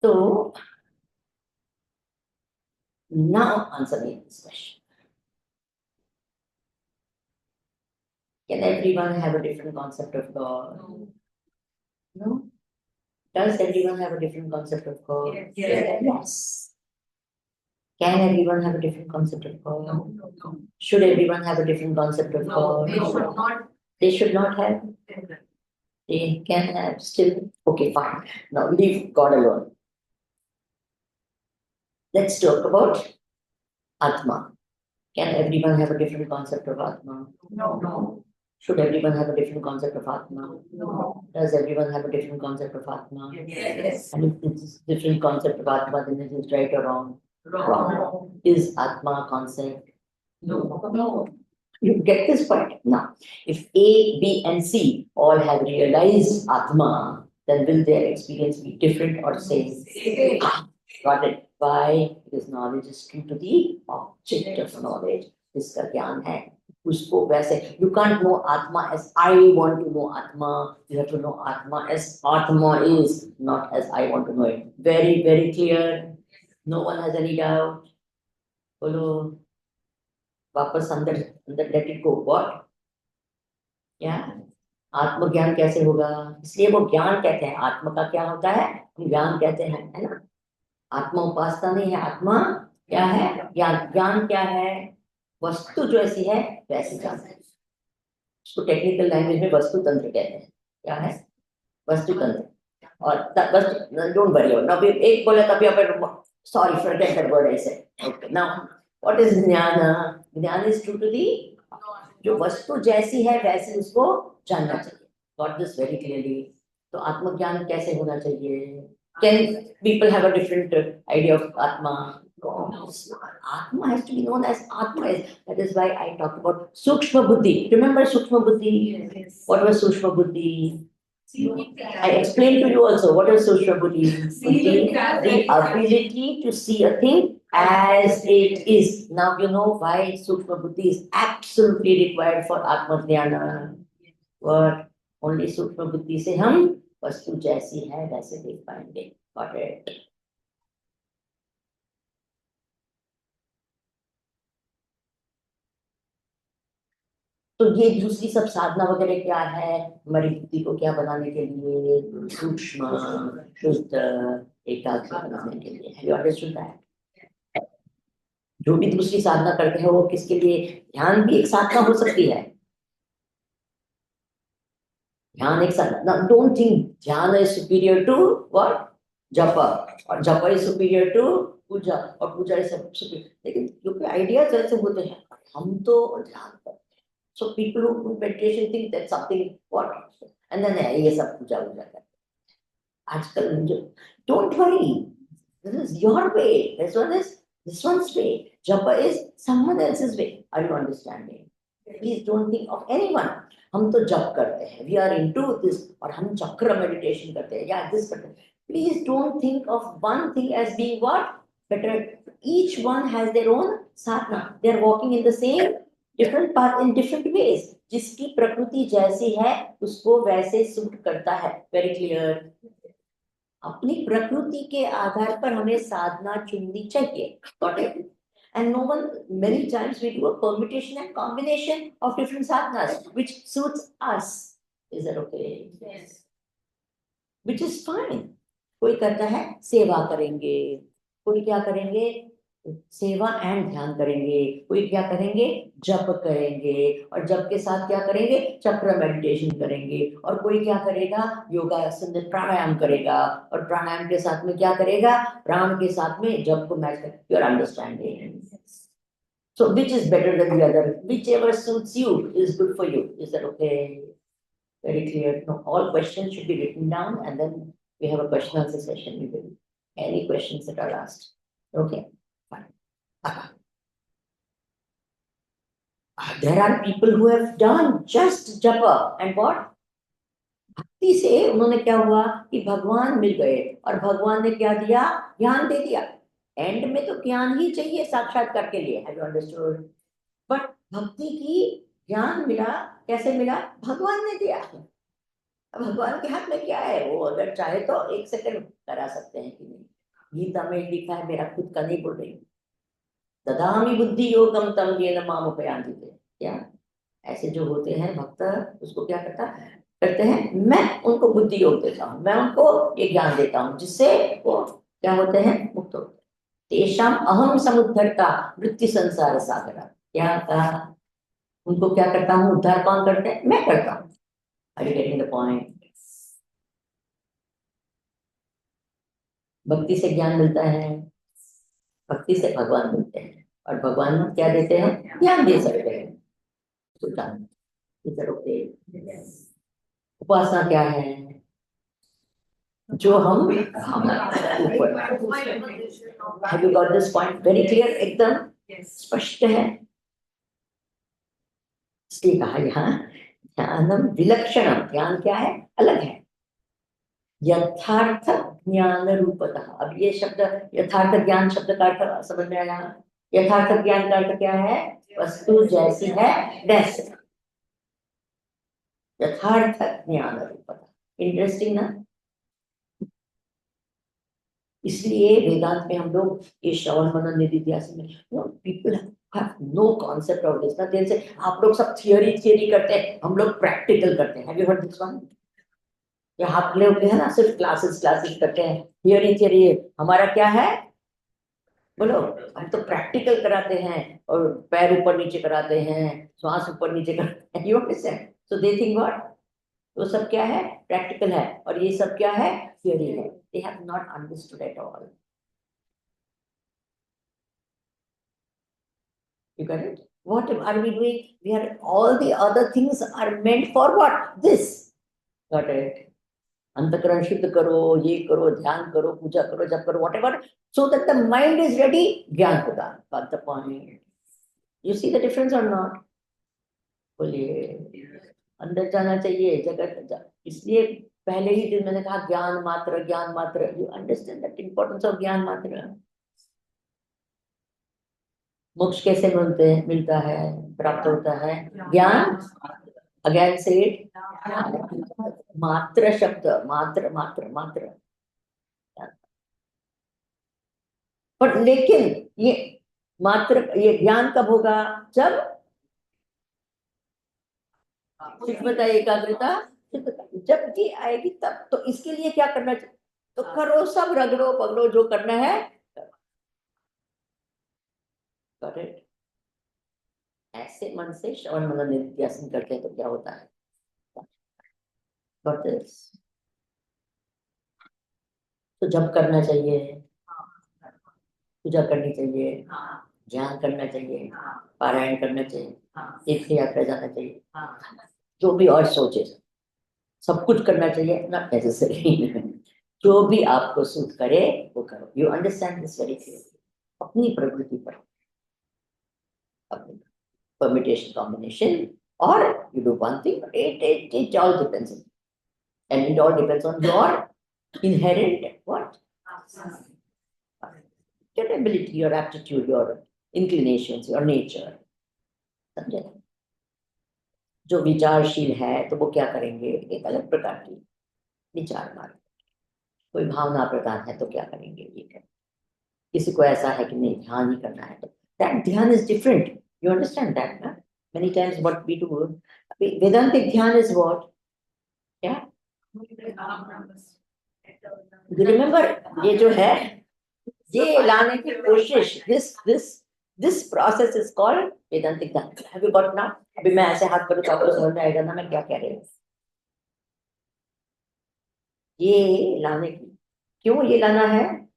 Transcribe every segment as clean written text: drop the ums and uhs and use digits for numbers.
So now answer me this question. Can everyone have a different concept of God? No. Does everyone have a different concept of God? Yes. Yes. Can everyone have a different concept of God? No. Should everyone have a different concept of No, God? they should not. They should not have. They can have still. Okay, fine. Now leave God alone. Let's talk about Atma. Can everyone have a different concept of Atma? No. Should everyone have a different concept of Atma? No. Does everyone have a different concept of Atma? Yes. And if it's a different concept of Atma, then it is right or wrong? Wrong. Is Atma a concept? No. You get this point? Now, if A, B, and C all have realized Atma, then will their experience be different or same? Same. Got it? Why? Because knowledge is true to the object of knowledge. जिसका ज्ञान है उसको वैसे you can't know Atma as I want to know Atma. You have to know Atma as Atma is, not as I want to know it. Very, very clear. No one has any doubt. बोलो वापस अंदर अंदर let it go. What? क्या आत्मज्ञान कैसे होगा? इसलिए वो ज्ञान कहते हैं। आत्मा का क्या होता है? हम ज्ञान कहते हैं, है ना? आत्मा उपासना नहीं है। आत्मा क्या है? ज्ञान। ज्ञान क्या है? वस्तु जो ऐसी है वैसी जान है। उसको टेक्निकल लैंग्वेज में वस्तु तंत्र कहते हैं। क्या है? वस्तु तंत्र। और वस्तु डोंट वरी नाउ एक बोला तभी अपन sorry forget that word I said. Okay now what is gyan? Gyan is true to the जो वस्तु जैसी है वैसी उसको जानना चाहिए। Got this very clearly. तो आत्मज्ञान कैसे होना चाहिए? Can people have a different idea of आत्मा? Atma has to be known as Atma is. That is why I talked about Sukshma Buddhi. Remember Sukshma Buddhi? Yes. What was Sukshma Buddhi? I explained to you also. What is Sukshma Buddhi? The ability to see a thing as it is. Now you know why Sukshma Buddhi is absolutely required for Atma Jnana. What? Only Sukshma Buddhi से हम वस्तु जैसी है वैसे देख पाएंगे। Got it? तो ये दूसरी सब साधना वगैरह क्या है? हमारी बुद्धि को क्या बनाने के लिए? सूक्ष्म, शुद्ध, एकाग्र बनाने के लिए। Have you understood that? जो भी दूसरी साधना करते हैं वो किसके लिए? ध्यान भी एक साधना हो सकती है। ध्यान एक साधना। डोंट थिंक ध्यान इज सुपीरियर टू व्हाट? जप। और जप इज सुपीरियर टू पूजा, और पूजा इज सुपीरियर। लेकिन क्योंकि आइडियाज ऐसे होते हैं, हम तो ध्यान करते हैं। So people who do meditation think that something what, and then ये सब पूजा हो जाता है। आजकल जो don't worry, this is your way. This one's way. Japa is someone else's way. Are you understanding? Please don't think of anyone. हम तो जप करते हैं। We are into this और हम चक्र meditation करते हैं या this करते हैं। Please don't think of one thing as being what better. Each one has their own sadhana. They are walking in the same different path in different ways. जिसकी प्रकृति जैसी है उसको वैसे सूट करता है। Very clear. अपनी प्रकृति के आधार पर हमें साधना चुननी चाहिए। Got it? And no one, many times we do a permutation and combination of different sadhanas which suits us. Is that okay? Yes. Which is fine. कोई करता है सेवा करेंगे, कोई क्या करेंगे? सेवा एंड ध्यान करेंगे, कोई क्या करेंगे? जप करेंगे, और जप के साथ क्या करेंगे? चक्र मेडिटेशन करेंगे, और कोई क्या करेगा? योगा प्राणायाम करेगा, और प्राणायाम के साथ में क्या करेगा? प्राण के साथ में जप को मैच कर। You are understanding? So which is better than the other? Whichever suits you is good for you. Is that okay? Very clear. No, all questions should be written down, and then we have a question answer session. We will any questions that are asked. Okay. There are people who have done just japa and what? भक्ति से उन्होंने क्या हुआ कि भगवान मिल गए, और भगवान ने क्या दिया? ज्ञान दे दिया। एंड में तो ज्ञान ही चाहिए साक्षात्कार के लिए। Have you understood? बट भक्ति की ज्ञान मिला, कैसे मिला? भगवान ने दिया। भगवान के हाथ में क्या है? वो अगर चाहे तो 1 सेकंड करा सकते हैं कि नहीं। गीता में लिखा है, मेरा खुद का नहीं बोल रही, ददामि बुद्धि योगम तम येन माम उपयान्ति ते। क्या ऐसे जो होते हैं भक्त, उसको क्या करते हैं, मैं उनको बुद्धि योग देता हूँ, मैं उनको ये ज्ञान देता हूँ जिससे वो क्या होते हैं, मुक्त होते हैं। तेषाम अहम समुद्धरता वृत्ति संसार सागरा। क्या कहा, उनको क्या करता हूँ, उद्धार कौन करते हैं, मैं करता हूँ। Are you getting the point? भक्ति से ज्ञान मिलता है, भक्ति से भगवान मिलते हैं, और भगवान क्या देते हैं, ज्ञान दे सकते हैं। तो ज्ञान इधर होते। उपासना क्या है, जो हम ऊपर। Have you got this point very clear, एकदम स्पष्ट है। इसलिए कहा यहाँ ध्यानम विलक्षणम, ध्यान क्या है, अलग है। यथार्थ ज्ञान रूपतः। अब ये शब्द यथार्थ ज्ञान शब्द का अर्थ समझ में आया। यथार्थ ज्ञान का अर्थ क्या है, वस्तु जैसी है वैसे, यथार्थ ज्ञान रूपतः। इंटरेस्टिंग ना। इसलिए वेदांत में हम लोग ये श्रवण मनन निधिध्यासन में people have no concept of this ना। जैसे आप लोग सब थियोरी थियोरी करते हैं, हम लोग प्रैक्टिकल करते हैं। Have you heard this one? ये आप लोग है ना सिर्फ क्लासेस क्लासेस करते हैं, थियोरी थियोरी। हमारा क्या है, बोलो, हम तो प्रैक्टिकल कराते हैं, और पैर ऊपर नीचे कराते हैं, श्वास ऊपर नीचे कराते हैं। You understand? So they think what, वो सब क्या है, प्रैक्टिकल है, और ये सब क्या है, थियोरी है। They have not understood at all. You got it? What are we doing? We are, all the other things are meant for what? This. Got it? अंतकरण शुद्ध करो, ये करो, ध्यान करो, पूजा करो, जप करो, whatever, so that the mind is ready, ज्ञान होगा। Got the point? You see the difference or not? बोलिए। अंदर जाना चाहिए जगत इसलिए पहले ही दिन मैंने कहा ज्ञान मात्र, ज्ञान मात्र। You understand that importance of ज्ञान मात्र। मोक्ष कैसे मिलता है, प्राप्त होता है, ज्ञान। अगेन से मात्र शब्द, मात्र मात्र मात्र। पर लेकिन ये मात्र, ये ज्ञान कब होगा, जब सूक्ष्मता एकाग्रता जब भी आएगी तब। तो इसके लिए क्या करना चाहिए, तो करो, सब रगड़ो पगड़ो जो करना है। करेक्ट। ऐसे मन से श्रवण मनन निधिध्यासन करते हैं तो क्या होता है, तो जब करना चाहिए, पूजा करनी चाहिए, ध्यान करना चाहिए, पारायण करना चाहिए, तीर्थ यात्रा जाना चाहिए, जो भी और सोचे, सब कुछ करना चाहिए, नॉट नेसेसरी। जो भी आपको सूट करे वो करो। You understand this very clearly. अपनी प्रकृति पर, अपनी permutation combination, or you do one thing, it all depends on, and it all depends on your inherent what, your ability, your aptitude, your inclinations, your nature। समझे? जो विचारशील है तो वो क्या करेंगे, एक अलग प्रकार की विचार मार्ग। कोई भावना प्रधान है तो क्या करेंगे, ये है। किसी को ऐसा है कि नहीं ध्यान ही करना है, तो that ध्यान is different। You understand that ना? Many times what we do, Vedantic ध्यान is what? क्या? You remember, ये जो है, ये लाने की कोशिश, this process is called Vedantic ध्यान। Have you got now? अभी मैं ऐसे हाथ करूँ तो आपको समझ में आएगा ना मैं क्या कह रही हूँ। ये लाने की, क्यों ये लाना है,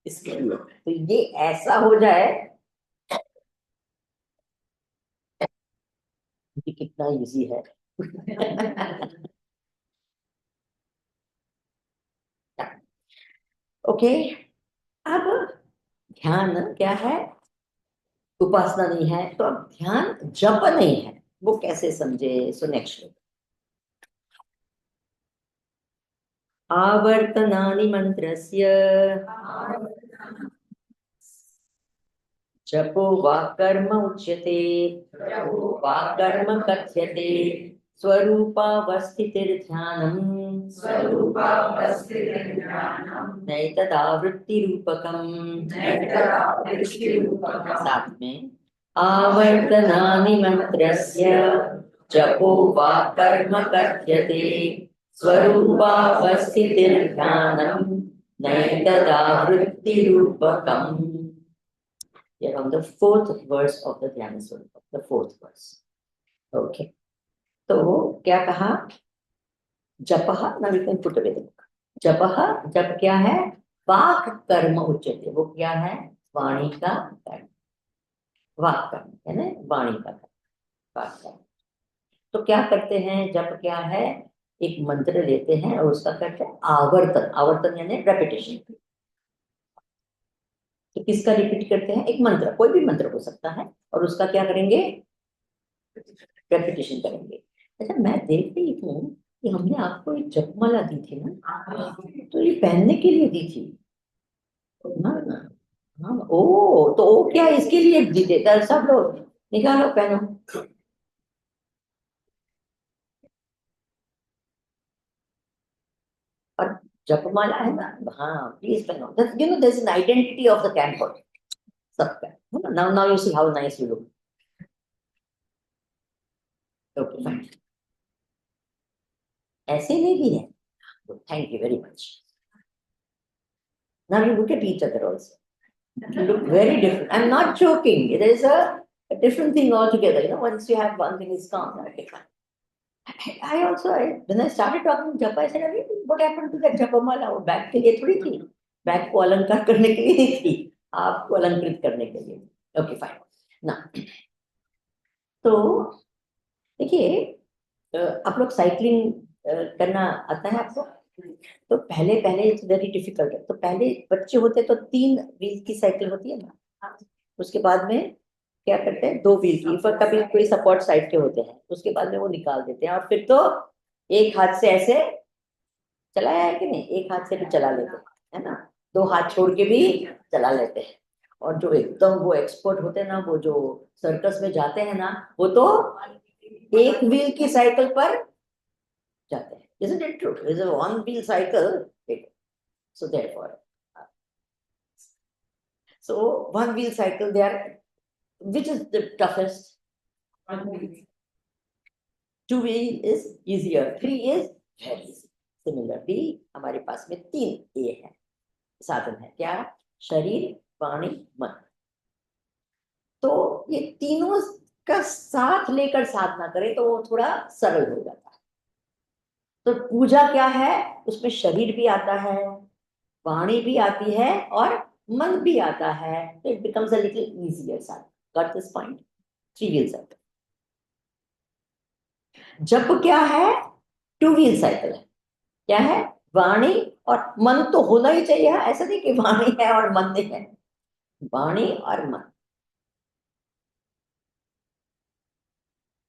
इसके लिए। तो ये ऐसा हो जाए कि कितना इजी है। ओके, अब ध्यान क्या है, उपासना नहीं है, तो अब ध्यान जप नहीं है, वो कैसे समझे। सो नेक्स्ट, आवर्तनानि मंत्रस्य जपो वा कर्म उच्यते, वा कर्म कथ्यते, स्वरूपावस्थितिर्ध्यानम् स्वरूपावस्थितिर्ज्ञानम् नैतदावृत्तिरूपकम् नैतदावृत्तिरूपकम् साथ में आवर्तनानि मंत्रस्य जपो वा कर्म कथ्यते स्वरूपावस्थितिर्ज्ञानम् नैतदावृत्तिरूपकम्. We are on the fourth verse of the Dhyana Swarupa, the fourth verse. Okay. तो क्या कहा? जपः, now we can put away the book. जपः, जप क्या है? वाक् कर्म उच्यते. वो क्या है? वाणी का कर्म. वाक् कर्म है ना, वाणी का कर्म, वाक् कर्म. तो क्या करते हैं? जप क्या है? एक मंत्र लेते हैं और उसका करते हैं आवर्तन. आवर्तन यानी रेपिटेशन. तो किसका रिपीट करते हैं? एक मंत्र, कोई भी मंत्र हो सकता है, और उसका क्या करेंगे? रेपिटेशन करेंगे. अच्छा, मैं देख रही हूँ कि हमने आपको एक जपमाला दी थी ना, तो ये पहनने के लिए दी थी ना? हाँ. ओ, तो वो क्या इसके लिए दी देता है? सब लोग निकालो, पहनो. और जपमाला है ना, हाँ प्लीज पहनो. You know, there is an identity of the camper सबका. Now now you see how nice you look. Okay fine. ऐसे में भी है. Thank you very much. Now you look at each other also. You look very different. I'm not joking. There is a different thing altogether. You know, once you have one thing is gone. Okay, fine. I also, when I started talking japa, I said, what happened to that japamala? वो bag के लिए थोड़ी थी. Bag को अलंकार करने के लिए थी. आपको अलंकृत करने के लिए. Okay fine. ना, तो देखिए, आप लोग साइकिलिंग करना आता है आपको? तो पहले पहले इट्स वेरी डिफिकल्ट. तो पहले बच्चे होते तो 3 व्हील की साइकिल होती है ना, उसके बाद में क्या करते हैं? 2 व्हील की, पर कभी कोई सपोर्ट साइड के होते हैं, उसके बाद में वो निकाल देते हैं, और फिर तो एक हाथ से ऐसे चलाया है कि नहीं, एक हाथ से भी चला लेते हैं, है ना, 2 हाथ छोड़ के भी चला लेते हैं. और जो एकदम वो एक्सपर्ट होते हैं ना, वो जो सर्कस में जाते हैं ना, वो तो एक व्हील की साइकिल पर जाते हैं. Isn't it true? It's a one wheel cycle. So therefore, so one wheel cycle, they are, which is the toughest? 2 wheel is easier, 3 is very easy. Similarly, हमारे पास में 3 A है, साधन है. क्या? शरीर, वाणी, मन. तो ये तीनों का साथ लेकर साधना करें तो वो थोड़ा सरल हो जाता है. तो पूजा क्या है? उसमें शरीर भी आता है, वाणी भी आती है, और मन भी आता है. तो it becomes a little easier. Got this point? 3 wheel cycle. जप क्या है? 2 व्हील साइकिल है. क्या है? वाणी और मन तो होना ही चाहिए. ऐसा नहीं कि वाणी है और मन नहीं है. वाणी और मन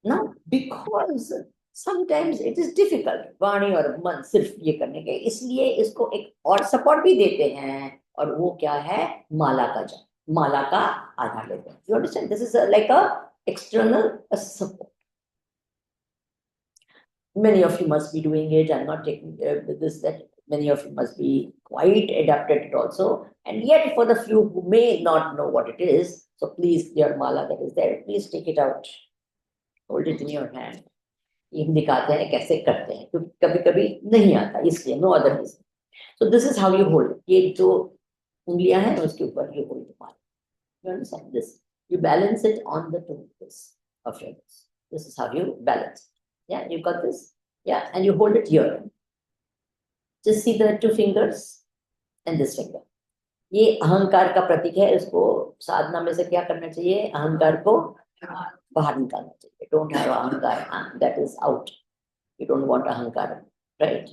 ना, because sometimes it is difficult वाणी और मन सिर्फ ये करने के, इसलिए इसको एक और सपोर्ट भी देते हैं, और वो क्या है? माला का जप. माला का आधार लेते हैं. You understand? This is like a external support. Many of you must be doing it. I'm not taking this, that many of you must be quite adapted it also. And yet for the few who may not know what it is, so please, your mala that is there, please take it out. Hold it in your hand. ये दिखाते हैं कैसे करते हैं, क्योंकि कभी कभी नहीं आता, इसलिए. No other reason. So this is how you hold. ये जो उंगलियां हैं उसके ऊपर you hold the mala. You understand this? You balance it on the toes of your wrist. This is how you balance. Yeah, you got this? Yeah, and you hold it here. Just see the 2 fingers and this finger. ये अहंकार का प्रतीक है. इसको साधना में से क्या करना चाहिए? अहंकार को बाहर निकालना चाहिए. Don't have अहंकार. That is out. You don't want अहंकार, right?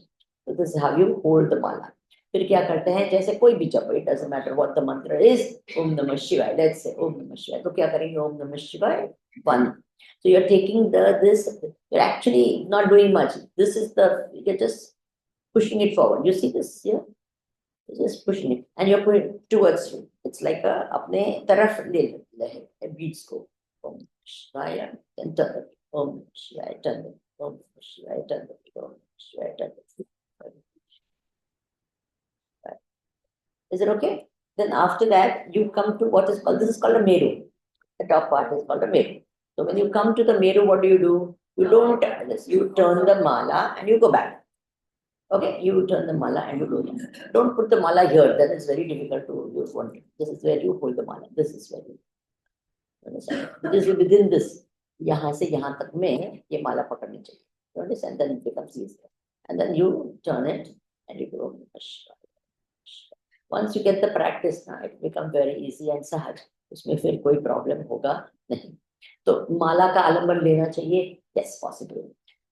So this is how you hold the mala. फिर क्या करते हैं? जैसे कोई भी जप, it doesn't matter what the mantra is. ओम नमः शिवाय. Let's say ओम नमः शिवाय. तो क्या करेंगे? ओम नमः शिवाय 1. So you're taking this. You're actually not doing much. This is you're just pushing it forward. You see this here? You're just pushing it, and you're putting it towards you. It's like अपने तरफ ले ले beats को. ओम शिवाय, then turn it. ओम शिवाय, turn it. ओम शिवाय, turn it. ओम शिवाय, turn it. Is it okay? Then after that, you come to what is called, this is called a Meru. The top part is called a Meru. So when you come to the Meru, what do? You don't turn this, you turn the mala and you go back. Okay, you turn the mala and you go back. Don't put the mala here, then it's very difficult to use one. This is where you hold the mala. This is where you understand. Because within this, यहाँ से यहाँ तक में ये माला पकड़नी चाहिए. You understand? Then it becomes easier. And then you turn it and you go. Once you get the practice now, it becomes very easy and सहज. उसमें फिर कोई प्रॉब्लम होगा नहीं. तो माला का आलम्बन लेना चाहिए. Yes, possible.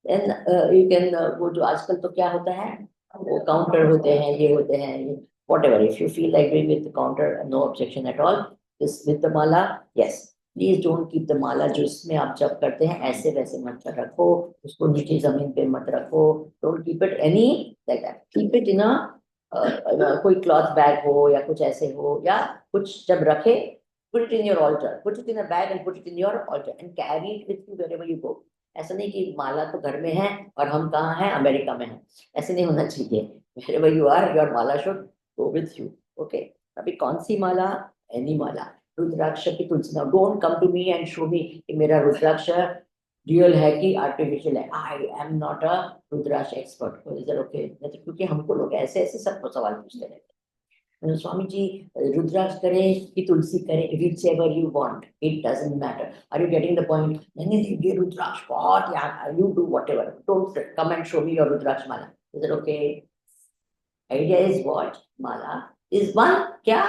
Then you can वो जो आजकल तो क्या होता है, वो काउंटर होते हैं, ये होते हैं, whatever. If you feel like doing with the counter, no objection at all. This with the mala, yes. Please don't keep the mala जो इसमें आप जब करते हैं ऐसे वैसे मत रखो, उसको नीचे जमीन पे मत रखो. Don't keep it any like that. Keep it in a कोई क्लॉथ बैग हो या कुछ ऐसे हो, या कुछ जब रखे, put it in your altar, put it in a bag and put it in your altar and carry it with you wherever you go. ऐसा नहीं कि माला तो घर में है और हम कहाँ हैं, अमेरिका में हैं. ऐसे नहीं होना चाहिए. Wherever you are, your mala should go with you. Okay. अभी कौन सी माला? Any माला. रुद्राक्ष की तुलसी. Now don't come to me and show me कि मेरा रुद्राक्ष रियल है कि आर्टिफिशियल है. I am not a rudraksha expert. Is that okay? क्योंकि हमको लोग ऐसे ऐसे सब सवाल पूछते रहते हैं. स्वामी जी, रुद्राक्ष करें कि तुलसी करें, whichever you want, it doesn't matter. Are you getting the point? नहीं, ये रुद्राक्ष बहुत यार, you do whatever, don't come and show me your rudraksha mala. Is that okay? Idea is what? Mala is one क्या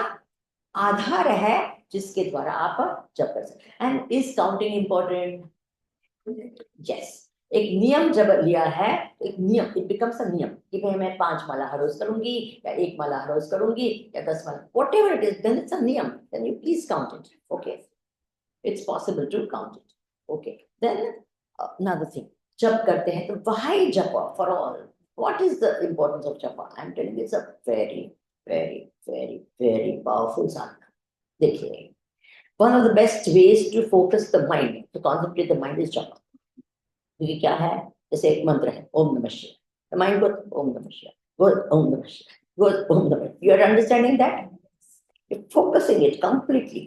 आधार है जिसके द्वारा आप जप कर सकते. And is counting important? Yes. एक नियम जब लिया है, एक नियम, इट बिकम्स अ नियम कि भाई मैं 5 माला हर रोज करूंगी या 1 माला हर रोज करूंगी या 10 माला, whatever it is, then it's a niyam. Then you please count it. Okay, it's possible to count it. Okay. Then another thing, जब करते हैं तो why japa for all? What is the importance of japa? I'm telling you, it's a very very very very powerful sadhana. देखिए, one of the best ways to focus the mind, to concentrate the mind is japa. क्योंकि क्या है, जैसे एक मंत्र है ओम नमः शिवाय. The mind goes ओम नमः शिवाय, goes ओम नमः शिवाय, goes ओम नमः. You are understanding that? You're focusing it completely.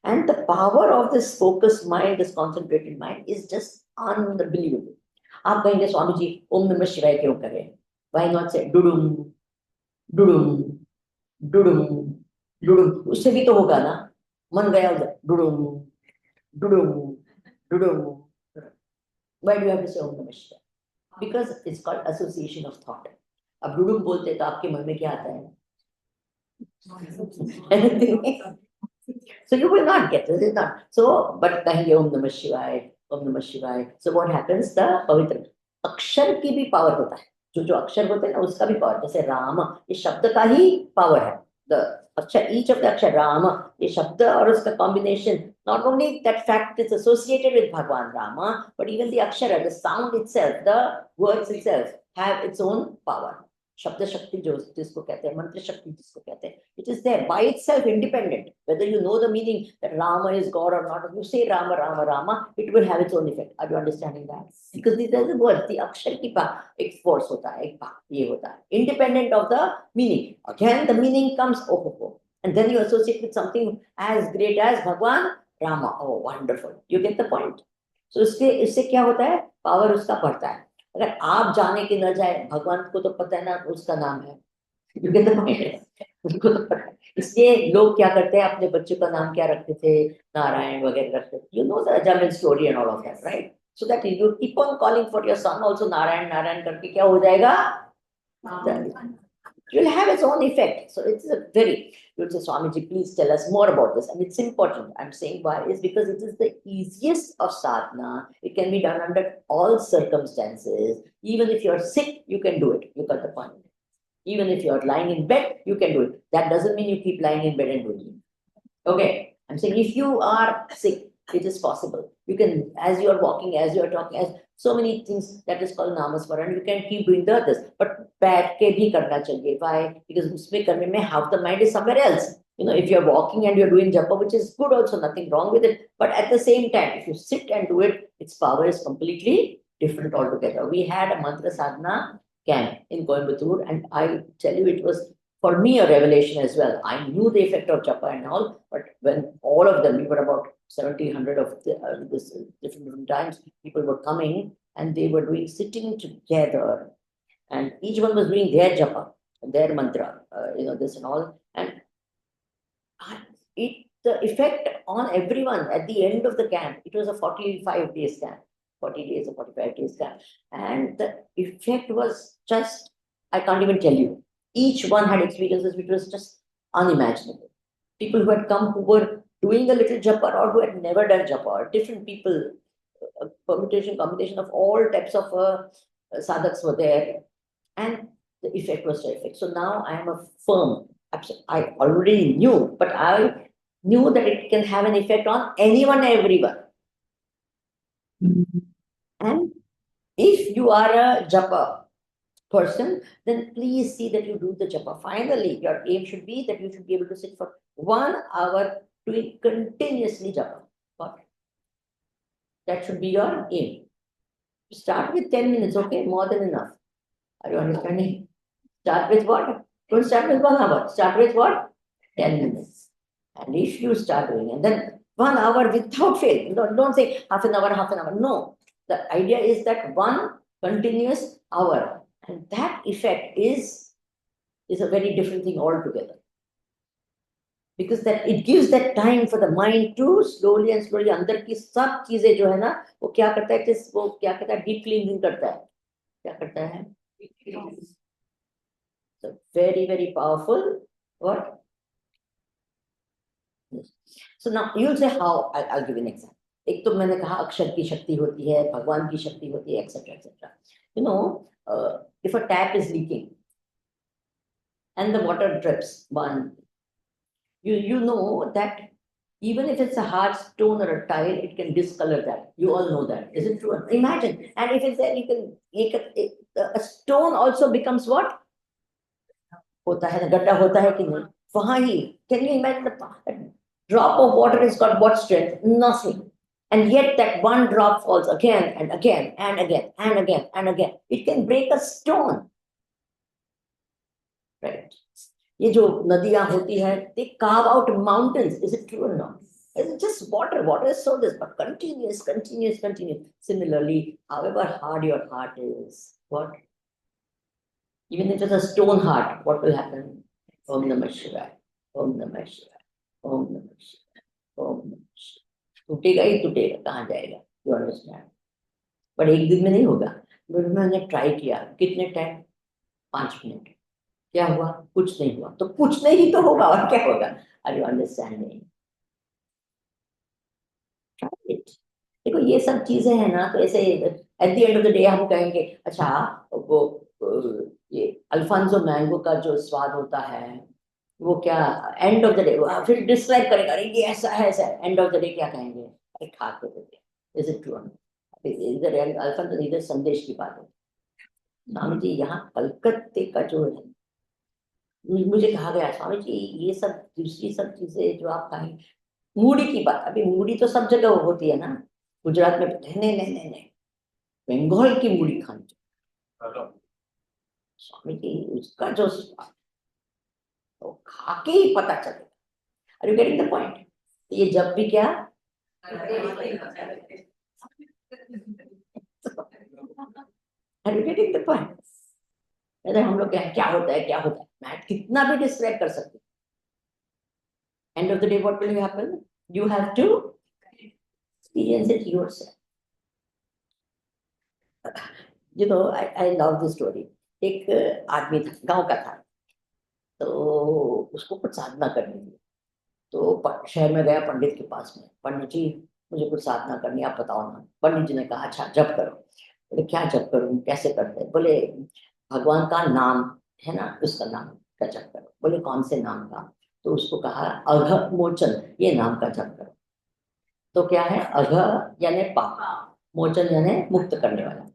And the power of this focused mind, this concentrated mind is just unbelievable. आप कहेंगे स्वामी जी ओम नमः शिवाय क्यों करें? Why not say डुडुम डुडुम डुडुम डुडुम? उससे भी तो होगा ना, मन गया उधर, डुडुम डुडुम डुडुम. Why do you have to say Om Namah Shivaya? Because it's called association of thought. अब डुडुम बोलते तो आपके मन में क्या आता है? Anything. So you will not get it. It's not. So, but कहेंगे Om Namah Shivaya, Om Namah Shivaya. So what happens? The पवित्र अक्षर की भी पावर होता है. जो अक्षर होते हैं ना, उसका भी पावर. जैसे राम, ये शब्द का ही पावर है. The अक्षर, each of the अक्षर, राम, ये शब्द और उसका combination. Not only that fact is associated with Bhagwan Rama, but even the akshara, the sound itself, the words itself have its own power. Shabda Shakti जिसको कहते हैं, मंत्र शक्ति जिसको कहते हैं, it is there by itself, independent. Whether you know the meaning that Rama is God or not, if you say Rama, Rama, Rama, it will have its own effect. Are you understanding that? Because these are the words, the akshar की एक force होता है, एक ये होता है, independent of the meaning. Again, the meaning comes, oh, and then you associate with something as great as Bhagwan Rama. Oh, wonderful. You get the point. So इससे क्या होता है? पावर उसका बढ़ता है. अगर आप जाने के न जाए, भगवान को तो पता है ना उसका नाम है. You get the point. उसको तो पता है. इसलिए लोग क्या करते हैं, अपने बच्चों का नाम क्या रखते थे? नारायण वगैरह रखते थे. You know the Jamil story and all of that, right? So that you keep on calling for your son also Narayan Narayan करके क्या हो जाएगा? It will have its own effect. So it's a very, you'll say, Swamiji, please tell us more about this. And it's important. I'm saying why is because it is the easiest of sadhana. It can be done under all circumstances. Even if you're sick, you can do it. You got the point. Even if you're lying in bed, you can do it. That doesn't mean you keep lying in bed and doing it. Okay. I'm saying if you are sick, it is possible. You can, as you are walking, as you are talking, as so many things that is called namaswaran, you can keep doing the others. But बैठ के भी करना चाहिए. Why? Because उसमें करने में half the mind is somewhere else. You know, if you're walking and you're doing japa, which is good also, nothing wrong with it. But at the same time, if you sit and do it, its power is completely different altogether. We had a mantra sadhana camp in Coimbatore, and I tell you, it was for me a revelation as well. I knew the effect of japa and all, but when all of them, we were about 70, 100 of this different times, people were coming and they were doing sitting together, and each one was doing their japa, their mantra, this and all, and the effect on everyone at the end of the camp. It was a 45 days camp, 40 days or 45 days camp, and the effect was just, I can't even tell you. Each one had experiences which was just unimaginable. People who had come who were doing a little japa or who had never done japa, different people, combination of all types of sadhaks were there, and the effect was terrific. So now I am a firm. I already knew, but I knew that it can have an effect on anyone, everyone. And if you are a japa person, then please see that you do the japa. Finally, your aim should be that you should be able to sit for 1 hour doing continuously japa. Got it? That should be your aim. Start with 10 minutes, okay? More than enough. Are you understanding? Start with what? Don't start with 1 hour. Start with what? 10 minutes. And if you start doing it, then 1 hour without fail. Don't say half an hour, half an hour. No. The idea is that one continuous hour. And that effect is a very different thing altogether. Because that it gives that time for the mind to slowly and slowly अंदर की सब चीजें जो है ना वो क्या करता है वो क्या करता है deep cleansing करता है क्या करता है so very very powerful what yes. So now you'll say how I'll give you an example. एक तो मैंने कहा अक्षर की शक्ति होती है भगवान की शक्ति होती है etc. You know if a tap is leaking and the water drips one you know that even if it's a hard stone or a tile, it can discolor that. You all know that. Is it true? Imagine. And if it's there, you can a stone also becomes what? होता है ना गड्ढा होता है कि नहीं वहां ही can you imagine the drop of water has got what strength? Nothing. And yet that one drop falls again and again and again and again and again. It can break a stone. Right. ये जो नदियां होती है they carve out mountains. Is it true or not? It's just water. Water is so this, but continuous. Similarly, however hard your heart is, what? Even if it's a stone heart, what will happen? Om Namah Shivaya. Om Namah Shivaya. Om Namah Shivaya. Om Namah Shivaya. टूटेगा ही टूटेगा कहाँ जाएगा you understand पर एक दिन में नहीं होगा मैंने ट्राई किया कितने टाइम 5 मिनट क्या हुआ कुछ नहीं हुआ तो कुछ नहीं तो होगा और क्या होगा आर यू अंडरस्टैंडिंग देखो ये सब चीजें हैं ना तो ऐसे at the end of the day हम कहेंगे अच्छा वो ये अल्फांसो मैंगो का जो स्वाद होता है वो क्या एंड ऑफ द डे फिर डिस्क्राइब करेगा अरे ये ऐसा है ऐसा एंड ऑफ द डे क्या कहेंगे अरे खा के देते इज इट ट्रू इधर अल्फांसो इधर संदेश की बात है स्वामी जी यहाँ कलकत्ते का जो है मुझे कहा गया स्वामी जी ये सब दूसरी सब चीजें जो आप खाएं मूढ़ी की बात अभी मूढ़ी तो सब जगह होती है ना गुजरात में नहीं बंगाल की मूढ़ी खानी स्वामी जी उसका जो तो खा के ही पता चलेगा are you getting the point ये जब भी क्या are you getting the point अरे हम लोग क्या होता है मैं कितना भी डिस्क्राइब कर सकते end of the day what will happen you have to experience it yourself. You know, I love this story. एक आदमी था गांव का था तो उसको कुछ साधना करनी थी तो शहर में गया पंडित के पास में पंडित जी मुझे कुछ साधना करनी आप बताओ ना पंडित जी ने कहा अच्छा जप करो बोले क्या जप करूं कैसे करते हैं बोले भगवान का नाम है ना उसका नाम का जप करो बोले कौन से नाम का तो उसको कहा अघ मोचन ये नाम का जप करो तो क्या है अघ यानी पाप मोचन यानी मुक्त करने वाला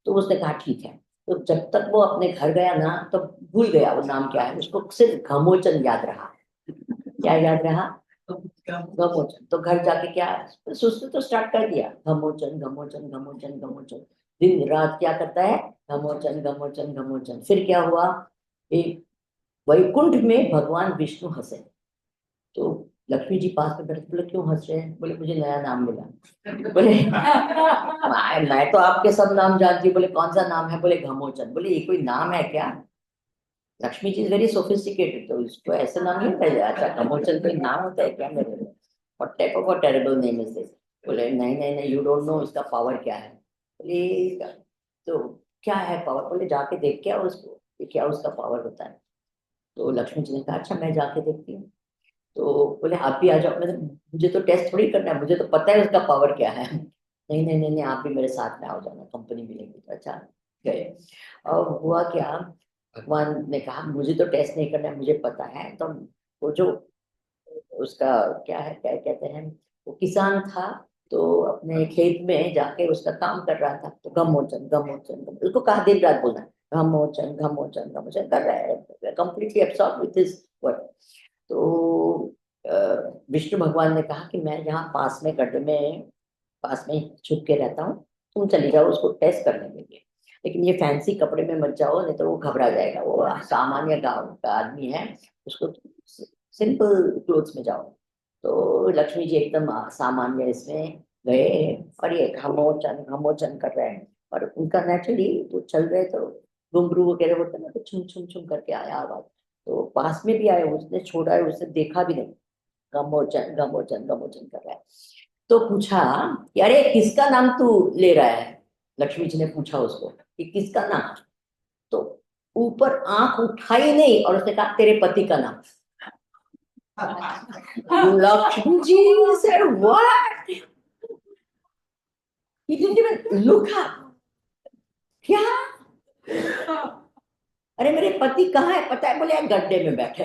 तो उसने कहा ठीक है तो जब तक वो अपने घर गया ना तो भूल गया वो नाम क्या है उसको सिर्फ घमोचन याद रहा क्या याद रहा घमोचन तो घर जाके क्या उसने तो स्टार्ट कर दिया घमोचन दिन रात क्या करता है घमोचन फिर क्या हुआ एक वैकुंठ में भगवान विष्णु हंसे। तो लक्ष्मी जी पास में बैठे, बोले क्यों हंस रहे हैं? बोले मुझे नया नाम मिला। बोले मैं तो आपके सब नाम जानती हूँ। बोले कौन सा नाम है? बोले घमोचन। बोले ये कोई नाम है क्या? Lakshmi ji is very sophisticated, तो इसको ऐसा नाम नहीं होता है। अच्छा घमोचन कोई नाम होता है क्या मेरे लिए? What type of a terrible name is this? बोले नहीं नहीं नहीं, यू डोंट नो इसका पावर क्या है। बोले तो क्या है पावर? बोले जाके देख के आओ उसको, कि क्या उसका पावर होता है। तो लक्ष्मी जी ने कहा अच्छा मैं जाके देखती हूँ। तो बोले आप भी आ जाओ। मतलब मुझे तो टेस्ट थोड़ी करना है, मुझे तो पता है उसका पावर क्या है। नहीं नहीं नहीं नहीं, आप भी मेरे साथ में आओ जाना, कंपनी मिलेगी। तो अच्छा गए। और हुआ क्या, भगवान ने कहा मुझे तो टेस्ट नहीं करना है, मुझे पता है। तो वो जो उसका क्या है, क्या कहते हैं, वो किसान था, तो अपने खेत में जाके उसका काम कर रहा था। तो घमोचन घमोचन उसको कहा दिन रात बोलना, घमोचन घमोचन घमोचन कर रहा है, completely absorb with his work. तो विष्णु भगवान ने कहा कि मैं यहाँ पास में गड्ढे में पास में ही छुप के रहता हूँ, तुम चली जाओ उसको टेस्ट करने के लिए। लेकिन ये फैंसी कपड़े में मत जाओ, नहीं तो वो घबरा जाएगा, वो सामान्य गांव का आदमी है, उसको सिंपल क्लोथ्स में जाओ। तो लक्ष्मी जी एकदम सामान्य इसमें गए, और ये घमोचन घमोचन कर रहे हैं। और उनका नेचुरली वो चल रहे तो घुंघरू वगैरह होते हैं ना, तो छुम छुम छुम करके आया आवाज। तो पास में भी आए, उसने छोड़ा है, उसने देखा भी नहीं। घमोचन घमोचन घमोचन कर रहा है। तो पूछा कि अरे किसका नाम तू ले रहा है? लक्ष्मी जी ने पूछा उसको कि किसका नाम? तो ऊपर आंख उठाई नहीं, और उसने कहा तेरे पति का नाम। Lakshmi ji said what? He didn't even look up. क्या? अरे मेरे पति कहाँ है पता है? बोले गड्ढे में बैठे।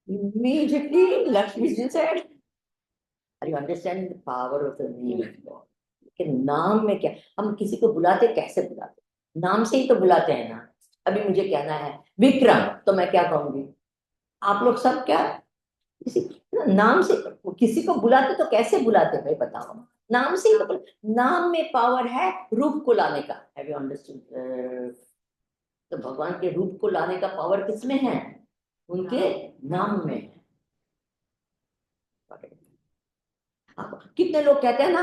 Immediately Lakshmi ji said, "Are you understand the power of the name of God?" कि नाम में क्या, हम किसी को बुलाते कैसे बुलाते? नाम से ही तो बुलाते हैं ना। अभी मुझे कहना है विक्रम, तो मैं क्या कहूंगी? आप लोग सब क्या किसी नाम से किसी को बुलाते तो कैसे बुलाते भाई बताओ? नाम से ही तो नाम में पावर है रूप को लाने का। Have you understood? तो भगवान के रूप को लाने का पावर किसमें है? उनके नाम में है। अब कितने लोग कहते हैं ना,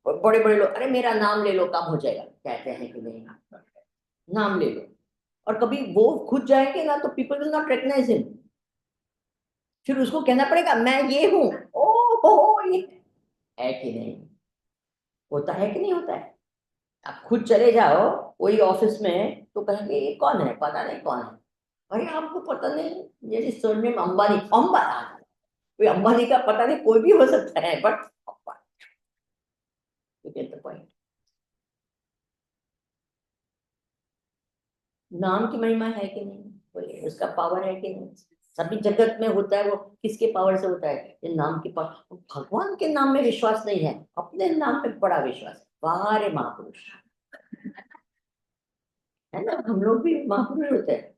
बड़े बड़े लोग, अरे मेरा नाम ले लो काम हो जाएगा, कहते हैं कि नहीं नाम ले लो। और कभी वो खुद जाएंगे ना, तो people will not recognise him. फिर उसको कहना पड़ेगा मैं ये हूं। ओ हो ये है कि नहीं? होता है कि नहीं होता है? आप खुद चले जाओ कोई ऑफिस में, तो कहेंगे ये कौन है, पता नहीं कौन है। अरे आपको पता नहीं, मेरी सरनेम अंबानी, कोई अंबानी का पता नहीं, कोई भी हो सकता है, but you get the point. नाम की महिमा है कि नहीं? बोले उसका पावर है कि नहीं? सभी जगत में होता है, वो किसके पावर से होता है? ये नाम की पावर। भगवान के नाम में विश्वास नहीं है, अपने नाम पे बड़ा विश्वास है। वाह रे महापुरुष, है ना? हम लोग भी महापुरुष होते हैं।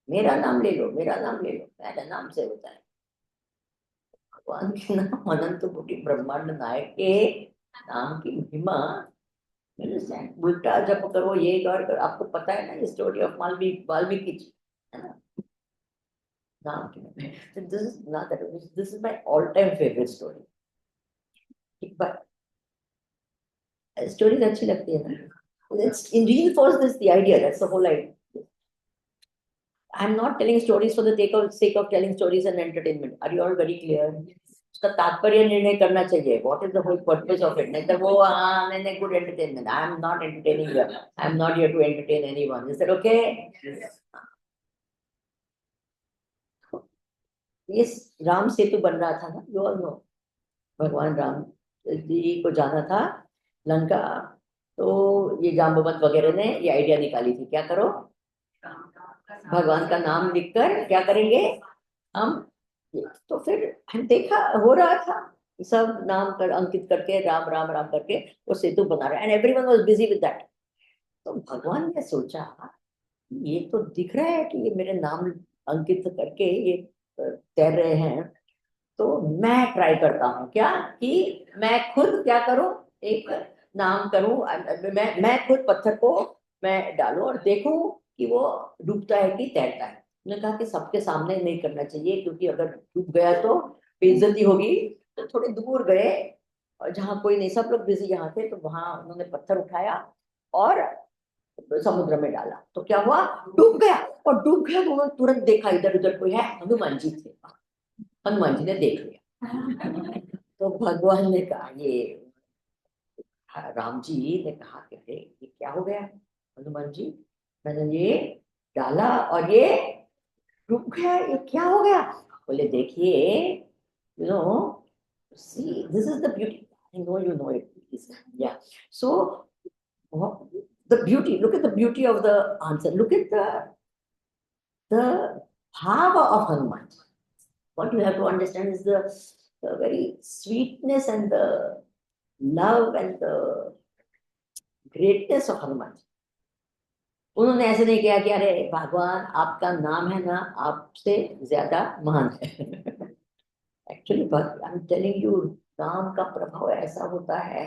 मेरा नाम ले लो, मेरा नाम ले लो, मेरा नाम से होता है। भगवान के नाम अनंत कोटि ब्रह्मांड नायक के नाम की महिमा। उल्टा जप करो, ये कर, आपको पता है ना स्टोरी ऑफ वाल्मीकि, वाल्मीकि जी, है ना? नाम की महिमा। This is not that, this is my all time favourite story. एक बार स्टोरीज अच्छी लगती है ना, it's in reinforce this the idea, that's the whole idea. I'm not telling stories for the sake of telling stories and entertainment. Are you all very clear? उसका तात्पर्य निर्णय करना चाहिए, what is the whole purpose of it. नहीं तो वो हाँ नहीं नहीं good entertainment, I am not entertaining you, I am not here to entertain anyone, is that okay? ये राम सेतु बन रहा था ना, यू ऑल नो। भगवान राम जी को जाना था लंका, तो ये जाम्बवंत वगैरह ने ये आइडिया निकाली थी, क्या करो भगवान का नाम लिखकर क्या करेंगे हम। तो फिर हम देखा हो रहा था, सब नाम कर अंकित करके राम राम राम करके वो सेतु बना रहा है, and everyone was busy with that. तो भगवान ने सोचा ये तो दिख रहा है कि ये मेरे नाम अंकित करके ये तैर रहे हैं, तो मैं ट्राई करता हूँ क्या, कि मैं खुद क्या करूं, एक नाम करूं, मैं खुद पत्थर को मैं डालूं और देखूं कि वो डूबता है कि तैरता है। उन्होंने कहा कि सबके सामने नहीं करना चाहिए, क्योंकि अगर डूब गया तो बेइज्जती होगी। तो थोड़े दूर गए और जहाँ कोई नहीं, सब लोग बिजी यहाँ थे, तो वहां उन्होंने पत्थर उठाया और समुद्र में डाला। तो क्या हुआ, डूब गया। और डूब गया तो उन्होंने तुरंत देखा इधर उधर कोई है, हनुमान जी थे। हनुमान जी ने देख लिया। तो भगवान ने कहा, ये राम जी ने कहा कि अरे ये क्या हो गया हनुमान जी, मैंने ये डाला और ये डूब गया, ये क्या हो गया। बोले देखिए, you know, see this is the beauty, I know you know it, या सो the beauty, look at the beauty of the answer, look at the bhava of Hanuman. What you have to understand is the very sweetness and the love and the greatness of Hanuman. उन्होंने ऐसे नहीं किया कि अरे भगवान आपका नाम है ना, आपसे ज्यादा महान है। Actually I am telling you, नाम का प्रभाव ऐसा होता है,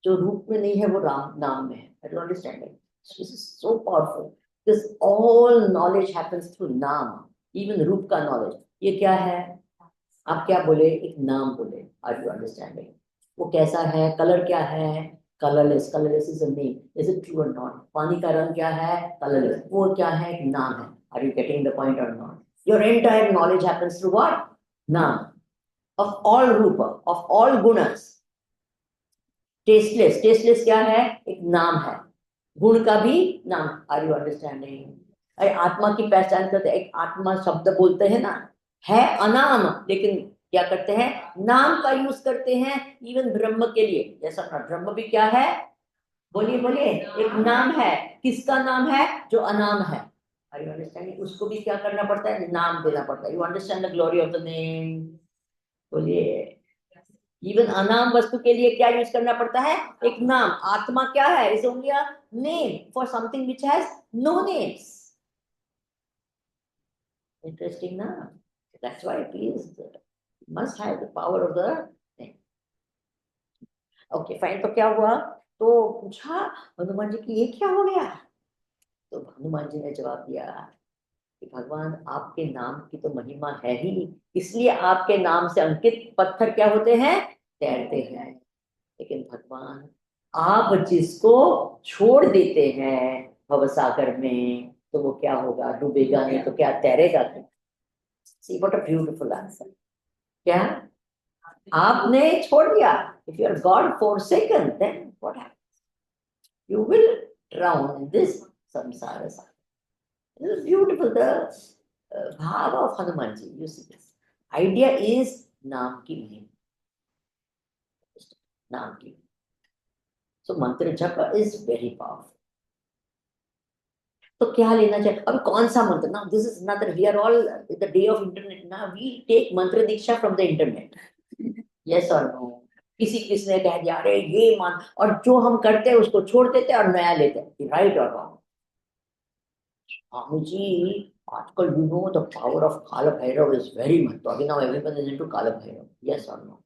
जो रूप में नहीं है वो राम नाम में है। आई don't understand it, this is so powerful, this all knowledge happens through नाम, इवन रूप का नॉलेज। ये क्या है, आप क्या बोले, एक नाम बोले, आर यू अंडरस्टैंडिंग। वो कैसा है, कलर क्या है, colourless, colourless is a name, is it true और नॉट। पानी का रंग क्या है, कलरलेस, वो क्या है, एक नाम है। Are you getting the point or not. Your entire knowledge happens through what, naam of all roop, of all गुणस। टेस्टलेस, टेस्टलेस क्या है, एक नाम है, गुण का भी नाम। Are you understanding. अरे आत्मा की पहचान करते, एक आत्मा शब्द बोलते हैं ना, है अनाम, लेकिन क्या करते हैं, नाम का यूज करते हैं, इवन ब्रह्म के लिए। जैसा ब्रह्म भी क्या है, बोलिए बोलिए, एक नाम है। किसका नाम है, जो अनाम है। आर यू अंडरस्टैंडिंग, उसको भी क्या करना पड़ता है, नाम देना पड़ता है। You understand the glory of the name, बोलिए। इवन अनाम वस्तु के लिए क्या यूज करना पड़ता है, एक नाम। आत्मा क्या है, is only a name for something which has no names. Interesting ना, that's why please must have the power of the name. Okay fine, तो क्या हुआ, तो पूछा हनुमान जी की ये क्या हो गया। तो हनुमान जी ने जवाब दिया कि भगवान आपके नाम की तो महिमा है ही, इसलिए आपके नाम से अंकित पत्थर क्या होते हैं, तैरते हैं। लेकिन भगवान, आप जिसको छोड़ देते हैं भवसागर में, तो वो क्या होगा, डूबेगा नहीं तो क्या तैरेगा। See what a beautiful answer. क्या आपने छोड़ दिया, if you are God forsaken, then what happens, you will drown in this samsara sagar. This is beautiful, the bhava of Hanuman ji, you see this idea is naam ki महिमा, नाम की। so mantra japa is very powerful। तो क्या लेना चाहिए, अब कौन सा मंत्र ना, this is not, we are all the day of internet ना, we take mantra diksha from the internet, yes और नो। किसी किसने कह दिया अरे ये मान, और जो हम करते हैं उसको छोड़ देते हैं और नया लेते हैं, राइट और रॉन्ग। स्वामी जी, आजकल you know the power of काल भैरव इज वेरी मच, तो अभी नाउ एवरीवन इज इनटू काल भैरव, यस और नो।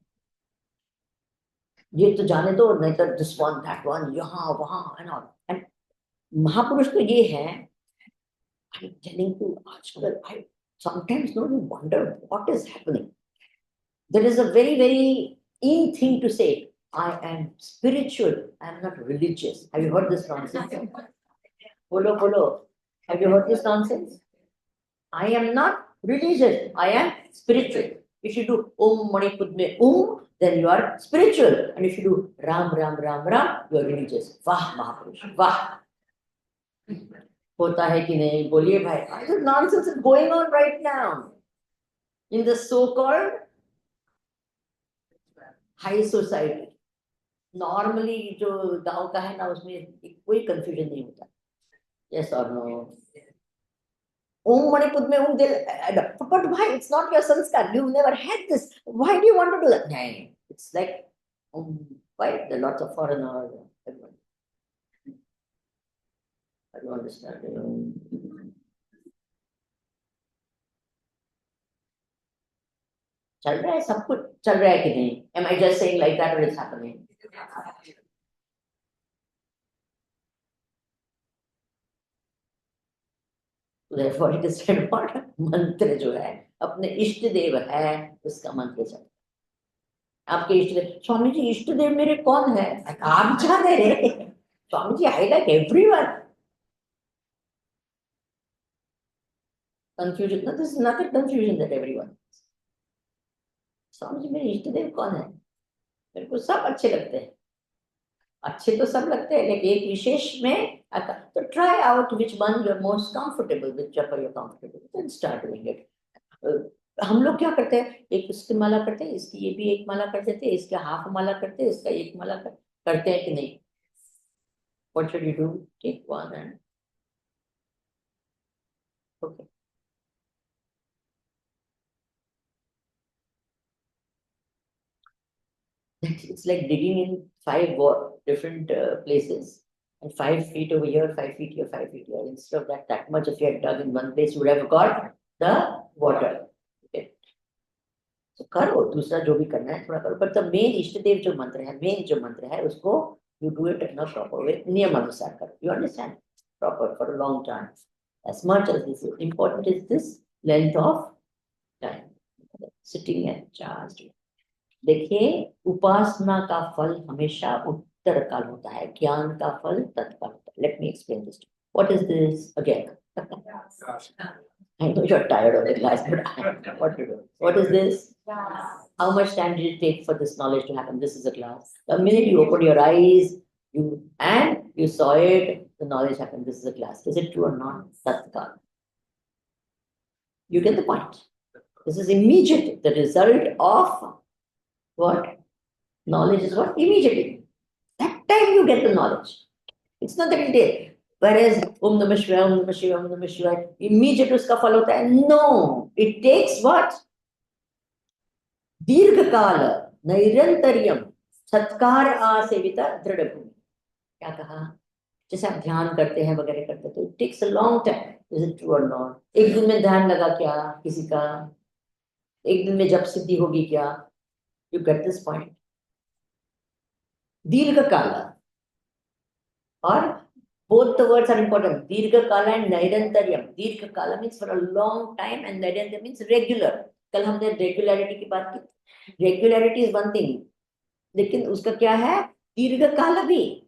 ये तो जाने दो, नहीं तो दिस वन दैट वन, यहाँ वहाँ एंड ऑल। एंड महापुरुष तो ये है, I'm telling you, I sometimes know you wonder what is happening. There is a very, very in thing to say, I am spiritual, I am not religious. Have you heard this nonsense? Polo, polo. Have you heard this nonsense? I am not religious, I am spiritual. If you do Om Mani Padme Om, then you are spiritual. And if you do Ram, Ram, Ram, Ram, you are religious. Vah, Mahapurush, Vah. होता है कि नहीं, बोलिए भाई। Nonsense is going on right now in the so called high society. Normally जो गांव का है ना, उसमें कोई कंफ्यूजन नहीं होता, यस और नो। ओम मणिपुर में ओम दिल, बट भाई it's not your sanskar, you never had this, why do you want to do that. नहीं, it's like why the lots of foreigner, I don't understand. चल रहा है, सब कुछ चल रहा है कि नहीं, am I just saying like that और it's happening. Therefore it is said what मंत्र जो है अपने इष्ट देव है उसका मंत्र जप। आपके इष्ट देव, स्वामी जी इष्ट देव मेरे कौन है? आप जाने रे Swami ji, I like everyone. Confusion, no, this is nothing confusion that everyone. Swami ji मेरे इष्ट देव कौन है? मेरे को सब अच्छे लगते हैं। अच्छे तो सब लगते हैं लेकिन एक विशेष में तो try out which one you are most comfortable which you are comfortable then start doing it. हम लोग क्या करते हैं, एक इसकी माला करते हैं, इसकी ये भी एक माला कर देते हैं, इसका हाफ माला करते हैं, इसका एक माला करते हैं कि नहीं? What should you do? Take one and okay. It's like digging in different places, and 5 feet over here, 5 feet here, 5 feet here. Instead of that much, if you had dug in one place, you would have got the water. Okay. So करो, दूसरा जो भी करना है थोड़ा करो, but the main इष्ट देव जो मंत्र है, main जो मंत्र है उसको you do it in a proper way, नियम अनुसार करो. You understand? Proper for a long time. As much as this is important is this length of time, sitting and charged. देखिए, उपासना का फल हमेशा उत्तर काल होता है, ज्ञान का फल तत्काल होता है। Let me explain this. What is this again? I know you're tired of the class, but what to do? What is this? How much time did it take for this knowledge to happen? This is a class. The minute you opened your eyes, you saw it, the knowledge happened. This is a class. Is it true or not? Tatkal. You get the point. This is immediate. The result of what? Knowledge is what? Immediately. That time you get the knowledge. It's not that it is. Whereas Om Namah Shivaya, Om Namah Shivaya, Om Namah Shivaya, immediate uska phal hota hai. No. It takes what? दीर्घकाल नैरंतर्यम सत्कार आसेविता दृढ़ भूमि। क्या कहा? जैसे आप ध्यान करते हैं वगैरह करते हैं तो it takes a long time. Is it true और नॉट? एक दिन में ध्यान लगा क्या किसी का? एक दिन में जब सिद्धि होगी क्या? You get this point? दीर्घकाल और both the words are important. दीर्घकाल and नैरंतर्यम। दीर्घकाल means for a long time and नैरंतर्यम means regular। कल हमने रेगुलरिटी की बात की। रेगुलरिटी इज वन थिंग, लेकिन उसका क्या है? दीर्घकाल भी।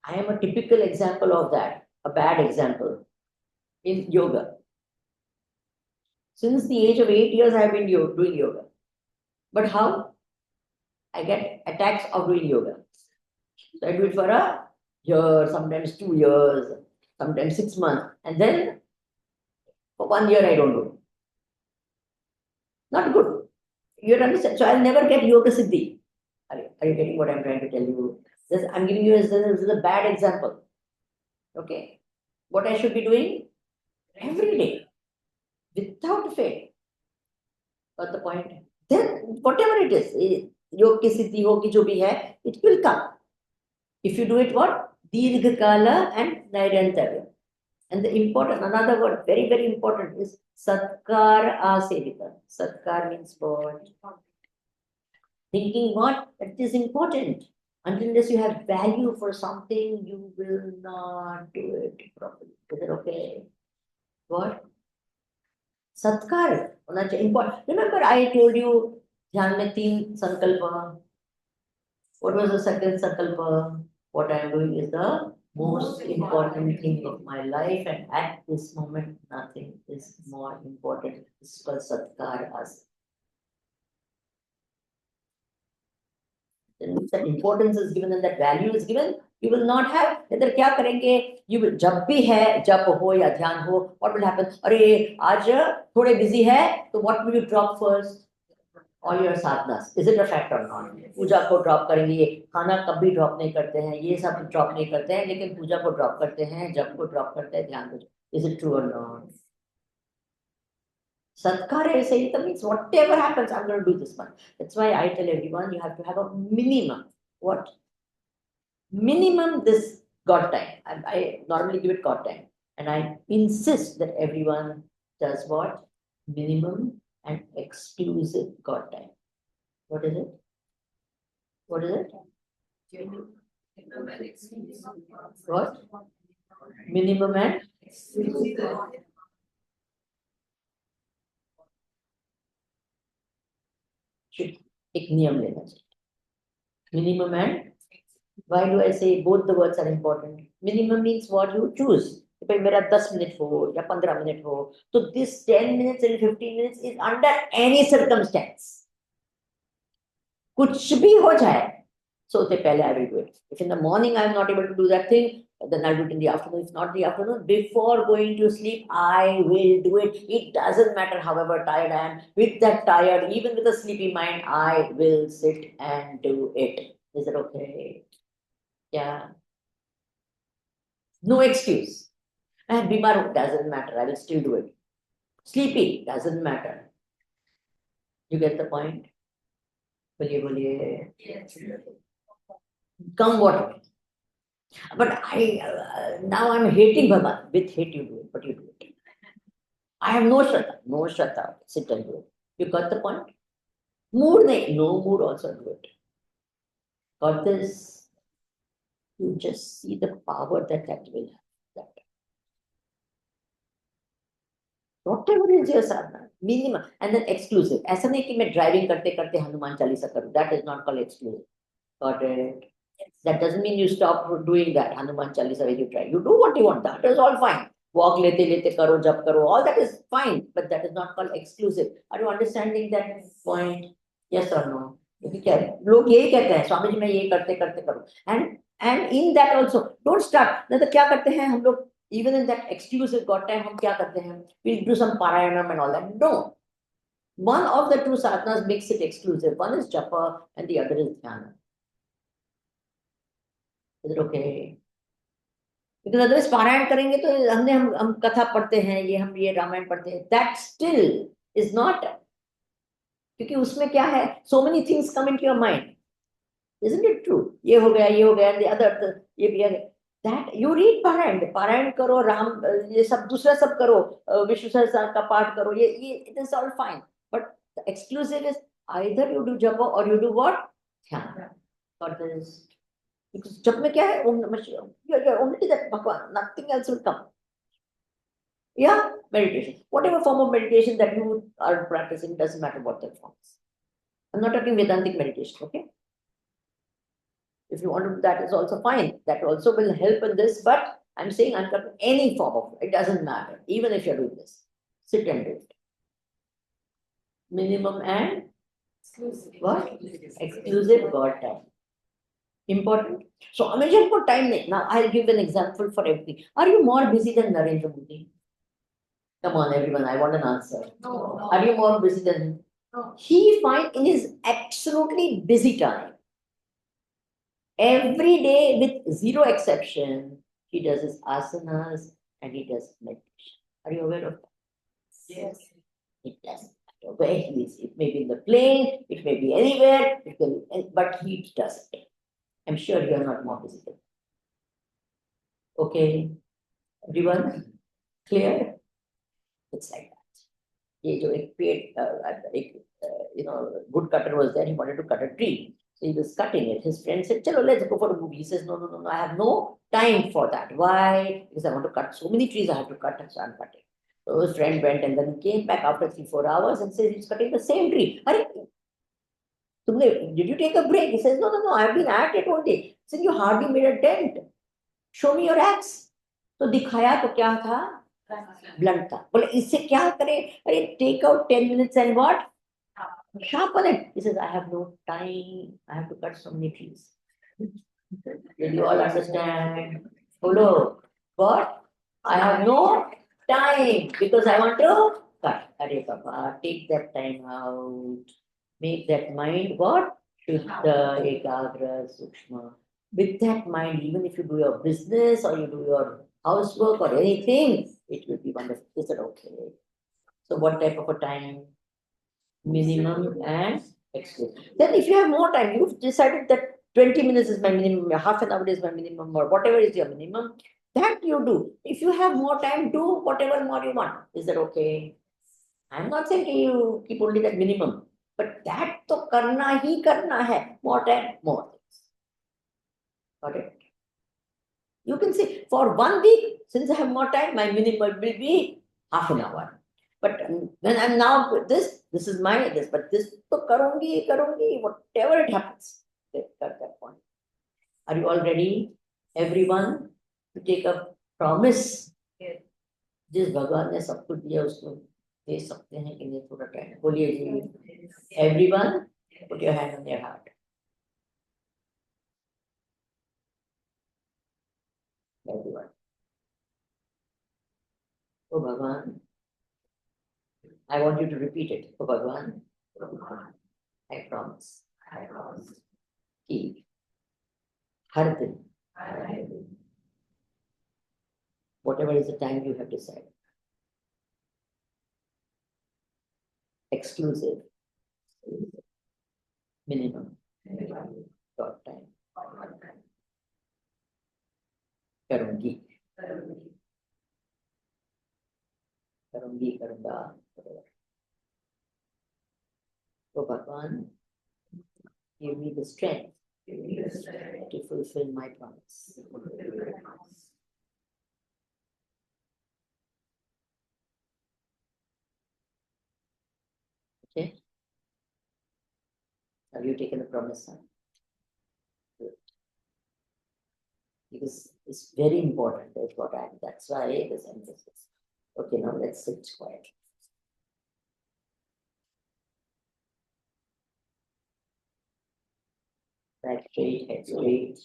I am a typical example of that, a bad example in yoga. Since the age of 8 years, I have been doing yoga. But how? I get attacks of doing yoga. So I do it for a year, sometimes 2 years, sometimes 6 months, and then for 1 year I don't do. Not good. You understand? So I'll never get yoga siddhi. Are you getting what I'm trying to tell you? I'm giving you this is a bad example. Okay. What I should be doing? Every day. Without fail. Got the point? Then whatever it is, योग की सिद्धि हो कि जो भी है, it will come. If you do it what? Dirghakala and Nairantarya. And the important, another word, very, very important is Satkar Asevita. Satkar means what? Thinking what? That is important. Unless you have value for something, you will not do it properly. Is it okay? What? Satkar. Important. Remember I told you, ध्यान में 3 संकल्प. What was the second sankalpa? What I am doing is the most important thing of my life, and at this moment, nothing is more important. This is called Satkar As. Then that importance is given and that value is given, you will not have. इधर क्या करेंगे? You will जब भी है, जप हो या ध्यान हो, what will happen? अरे आज थोड़े busy है, तो what will you drop first? All your sadhanas. Is it a fact or not? पूजा को ड्रॉप करेंगे, खाना कभी ड्रॉप नहीं करते हैं, ये सब ड्रॉप नहीं करते हैं, लेकिन पूजा को ड्रॉप करते हैं, जप को ड्रॉप करते हैं, ध्यान को। Is it true or not? Satkar ऐसे ही that means whatever happens, I'm going to do this one. That's why I tell everyone you have to have a minimum. What? Minimum this God time. I normally give it God time, and I insist that everyone does what? Minimum and exclusive God time. What is it? What is it? What? Minimum and Exclusive. एक नियम लेना चाहिए, minimum and why do I say both the words are important? Minimum means what you choose. कि भाई मेरा 10 minute हो या 15 minute हो, तो this 10 minutes and 15 minutes is under any circumstance. कुछ भी हो जाए, सोते पहले I will do it. If in the morning I am not able to do that thing, then I'll do it in the afternoon. If not the afternoon, before going to sleep, I will do it. It doesn't matter however tired I am. With that tired, even with a sleepy mind, I will sit and do it. Is it okay? Yeah. No excuse. And bimar doesn't matter. I will still do it. Sleepy doesn't matter. You get the point? Boliye, boliye. Yes. Come what may. But now I'm hating Bhagwan. With hate you do it, but you do it. I have no shraddha. No shraddha. Sit and do it. You got the point? Mood nahi. No mood also do it. Got this? You just see the power that will have. That. Whatever is your sadhana, minimum, and then exclusive. ऐसा नहीं कि मैं driving करते करते हनुमान चालीसा करूँ. That is not called exclusive. Got it? That doesn't mean you stop doing that Hanuman Chalisa when you try. You do what you want. That is all fine. Walk lete lete karo, jap karo. All that is fine, but that is not called exclusive. Are you understanding that point? Yes or no? क्योंकि क्या है? लोग यही कहते हैं स्वामी जी मैं ये करते करते करूँ. And in that also don't start. नहीं तो क्या करते हैं हम लोग? Even in that exclusive God time हम क्या करते हैं? We'll do some parayanam and all that. No. One of the two sadhanas makes it exclusive. One is japa and the other is dhyana. Is it okay? Because otherwise पारायण करेंगे तो हमने हम कथा पढ़ते हैं ये रामायण पढ़ते हैं. That still is not, क्योंकि उसमें क्या है? So many things come into your mind. Isn't it true? ये हो गया and the other ये भी है. That you read पारायण करो राम ये सब दूसरा सब करो विष्णु सहस्त्रनाम का पाठ करो ये it is all fine. But the exclusive is either you do japa or you do what? ध्यान. Got this? Because जप में क्या है? ओम नमः शिवाय. You're only that Bhagwan. Nothing else will come. Yeah, meditation. Whatever form of meditation that you are practicing, doesn't matter what that form is. I'm not talking Vedantic meditation, okay? If you want to do that, is also fine. That also will help in this, but I'm saying I'm talking any form of it. It doesn't matter. Even if you're doing this, sit and do it. Minimum and what? Exclusive God time. Important. So, Amazon for time. Now, I'll give an example for everything. Are you more busy than Narendra Modi? Come on, everyone. I want an answer. No. Are you more busy than him? No. He finds in his absolutely busy time, every day with zero exception, he does his asanas and he does meditation. Are you aware of that? Yes. It doesn't matter where he is. It may be in the plane, it may be anywhere, but he does it. I'm sure you are not more busy than him. Okay, everyone, clear? It's like that. ये जो एक पेड़ wood cutter was there. He wanted to cut a tree, so he was cutting it. His friend said, "Chalo, let's go for a movie." He says, "No, I have no time for that. Why? Because I want to cut so many trees. I have to cut, so I'm cutting." So his friend went and then he came back after 3-4 hours and says he's cutting the same tree. Did you take a break? He says, "No, I've been at it all day." He said, "You hardly made a dent. Show me your axe." तो दिखाया तो क्या था? Blunt था. बोले इससे क्या करें? अरे take out 10 minutes and what? Sharpen it. He says, "I have no time. I have to cut so many trees." Did you all understand? Hello. What? I have no time because I want to cut. Arey Baba, take that time out. Make that mind what? Shuddha, Ekagra, Sukshma. With that mind, even if you do your business or you do your housework or anything, it will be wonderful. Is it okay? So what type of a time? Minimum and exclusive. Then if you have more time, you've decided that 20 minutes is my minimum, half an hour is my minimum, or whatever is your minimum, that you do. If you have more time, do whatever more you want. Is that okay? I'm not saying you keep only that minimum, but that to karna hi karna hai. More time, more things. Got it? You can say for 1 week, since I have more time, my minimum will be half an hour. But when I'm now with this is my this, but this to karungi, whatever it happens. Okay, got that point. Are you all ready, everyone, to take a promise? Yes. जिस भगवान ने सब कुछ दिया उसको दे सकते हैं कि नहीं, थोड़ा टाइम बोलिए जी. Everyone, put your hand on your heart. Everyone. Oh Bhagwan, I want you to repeat it. Oh Bhagwan, I promise. I promise. कि हर दिन, whatever is the time you have decided, exclusive, minimum, dot time, करूंगी, करूंगा, whatever. Oh Bhagwan, give me the strength to fulfill my promise. Okay? Have you taken the promise, son? Good. Because it's very important. That's why this emphasis. Okay, now let's sit quiet. Back straight, head straight.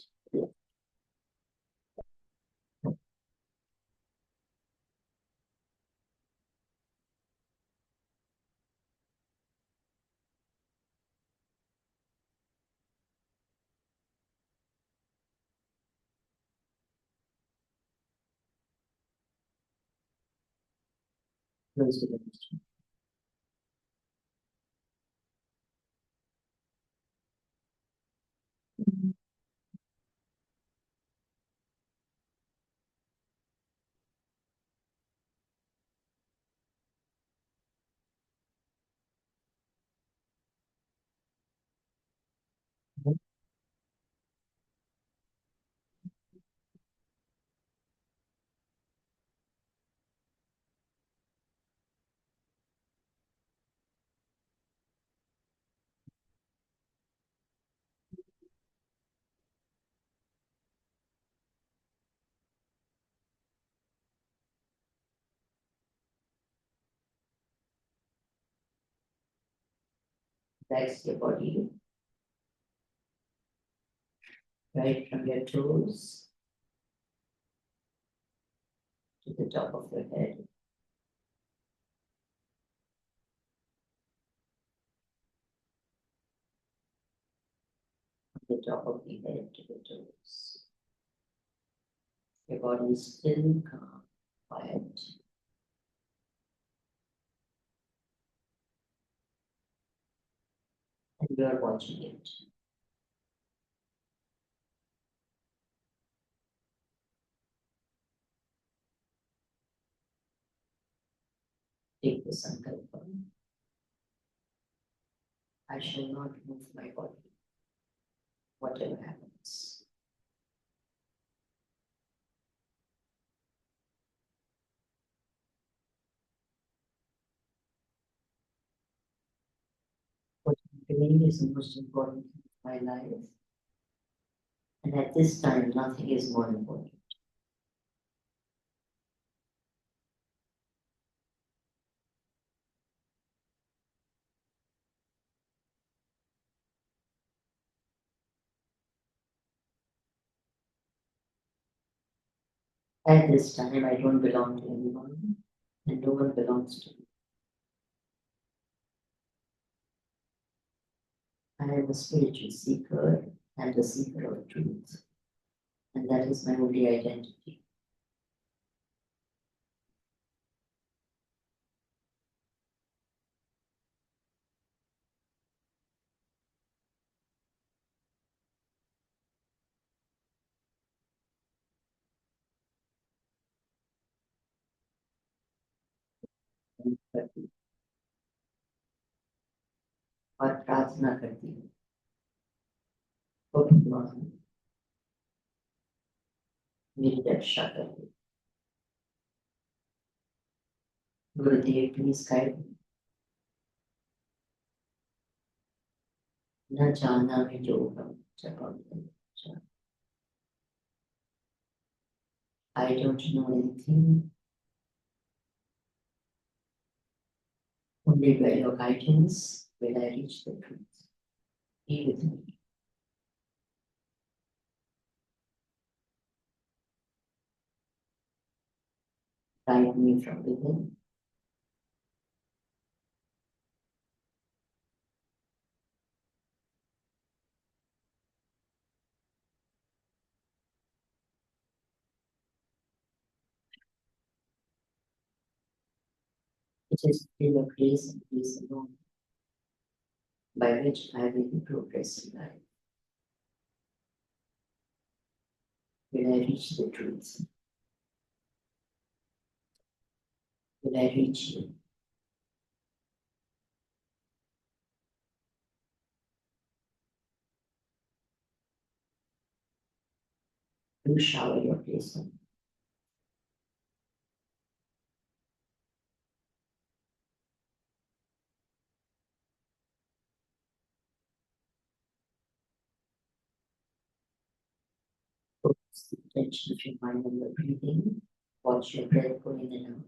Close to the question. Relax your body. Right from your toes to the top of your head. From the top of the head to the toes. Your body is still calm, quiet. And you are watching it. Take the sankalpa. I shall not move my body, whatever happens. What I'm doing is the most important thing in my life. And at this time, nothing is more important. At this time, I don't belong to anyone, and no one belongs to me. I am a spiritual seeker and a seeker of truth, and that is my only identity. और प्रार्थना करती हूँ ओ भगवान, मेरी रक्षा करें। गुरुदेव please guide me. न जाना मैं जो हम I don't know anything. Only by your guidance will I reach the truth. Be with me. Guide me from within. It is still of grace and peace alone, by which I will progress in life. Will I reach the truth? Will I reach you? Do shower your grace on me. Focus the attention of your mind on your breathing. Watch your breath go in and out.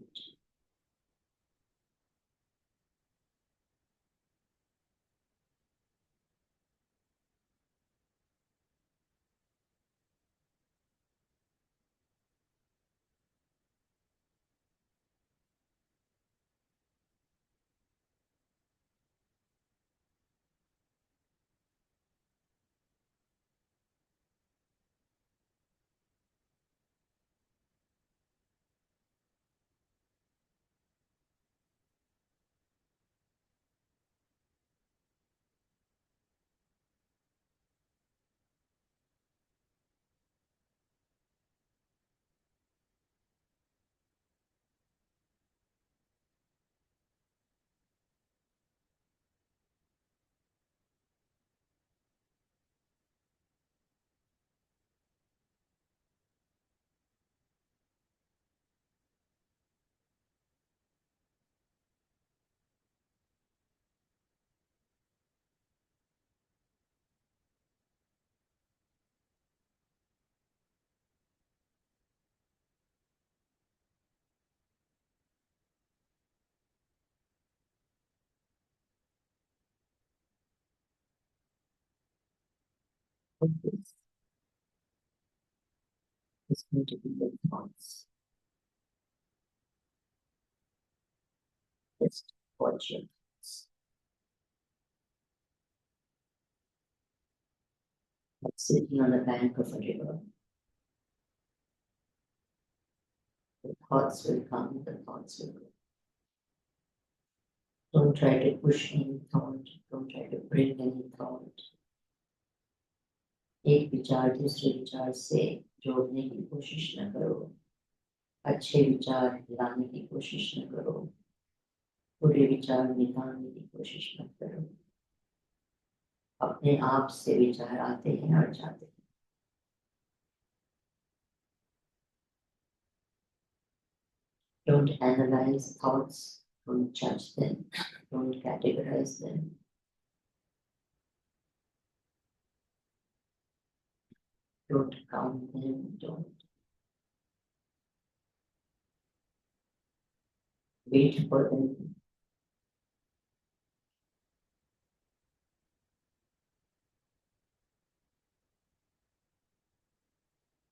Focus is going to be your thoughts. Just watch your thoughts. Like sitting on the bank of a river. The thoughts will come, the thoughts will go. Don't try to push any thought, don't try to bring any thought. एक विचार दूसरे विचार से जोड़ने की कोशिश न करो, अच्छे विचार लाने की कोशिश न करो, बुरे विचार निकालने की कोशिश न करो। अपने आप से विचार आते हैं और जाते हैं। Don't analyze thoughts, don't judge them, don't categorize them. Don't count them, don't wait for them.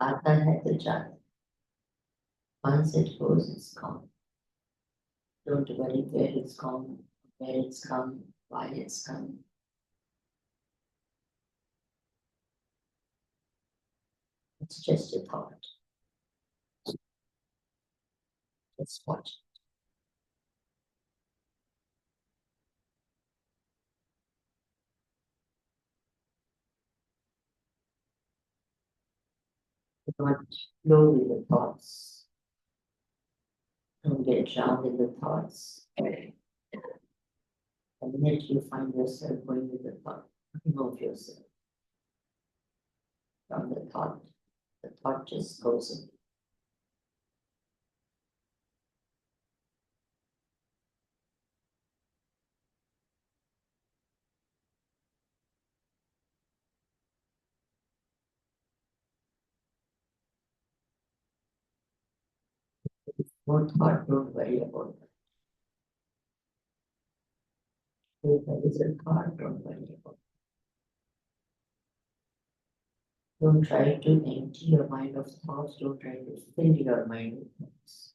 आता है तो जाता है. Once it goes, it's gone. Don't worry where it's gone, where it's come, why it's come. It's just a thought. Just watch. Do not flow with the thoughts. Don't get drowned in the thoughts. The minute you find yourself going with the thought, remove yourself from the thought. The thought just goes away. No thought, don't worry about it. If there is a thought, don't worry about it. Don't try to empty your mind of thoughts, don't try to fill your mind with thoughts.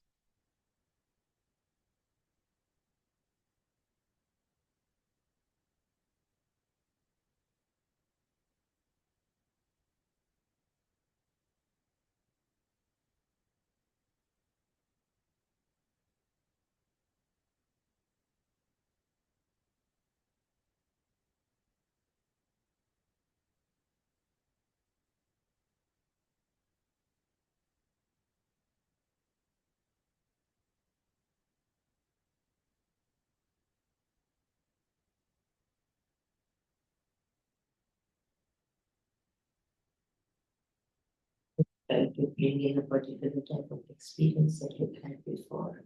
Try to bring in a particular type of experience that you've had before.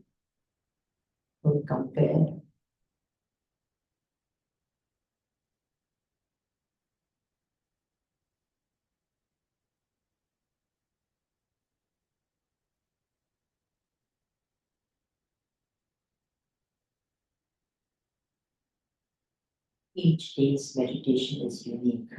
Don't compare. Each day's meditation is unique.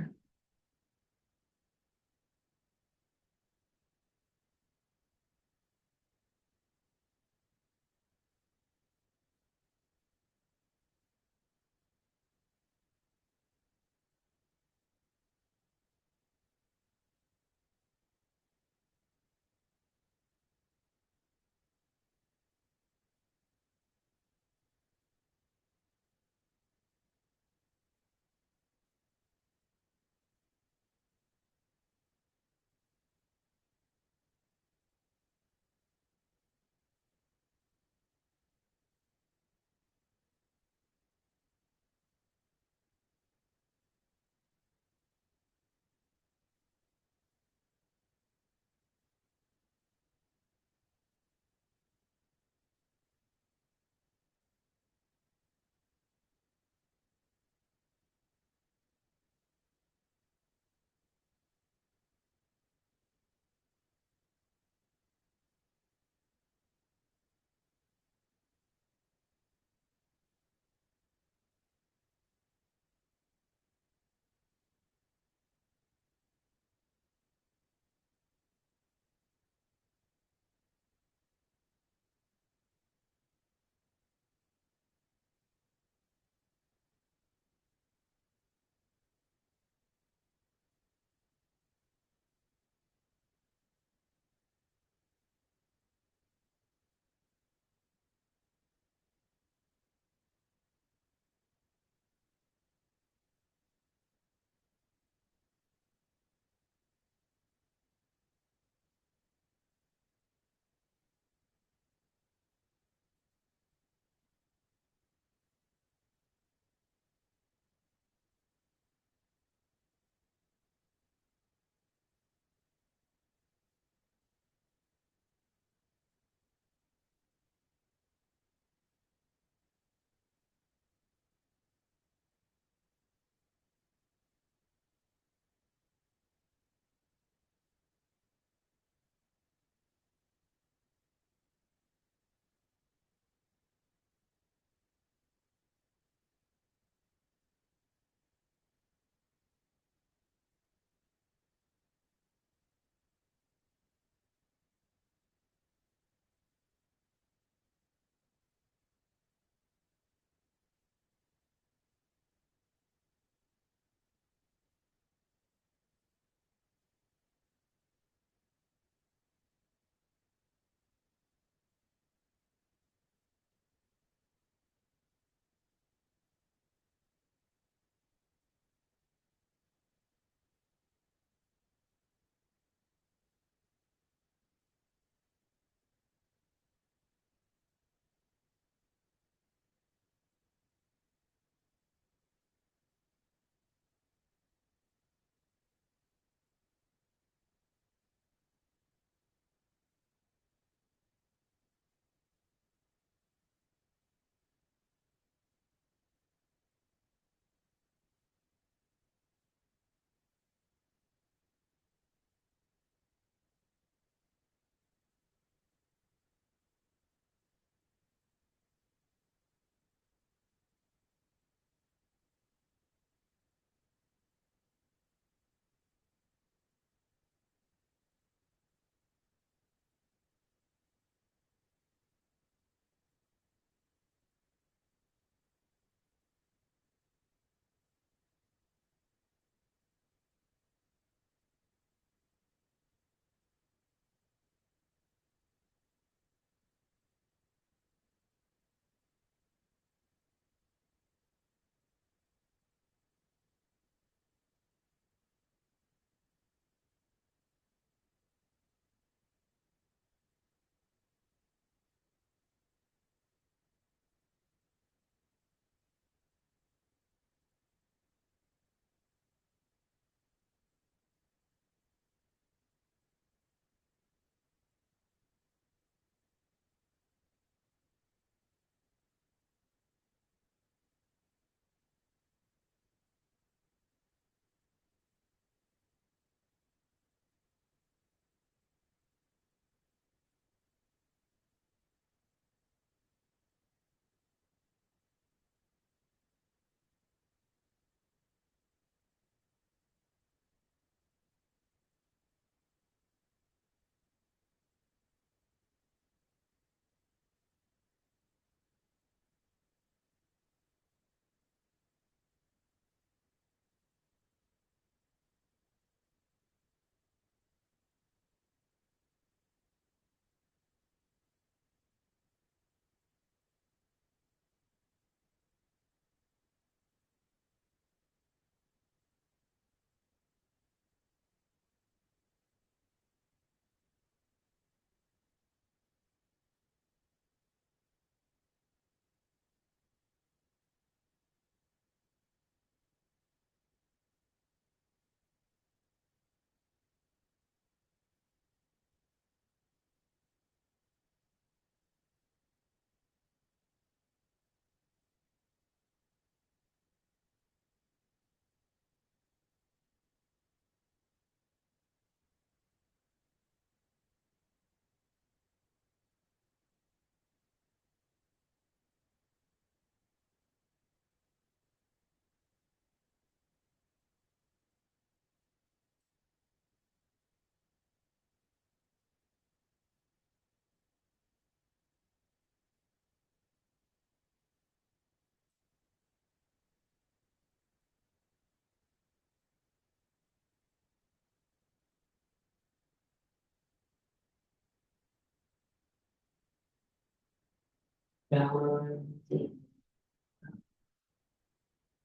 Shanti.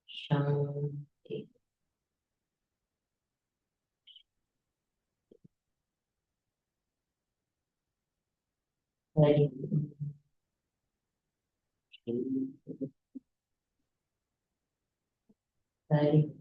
Shanti. Hari. Hari.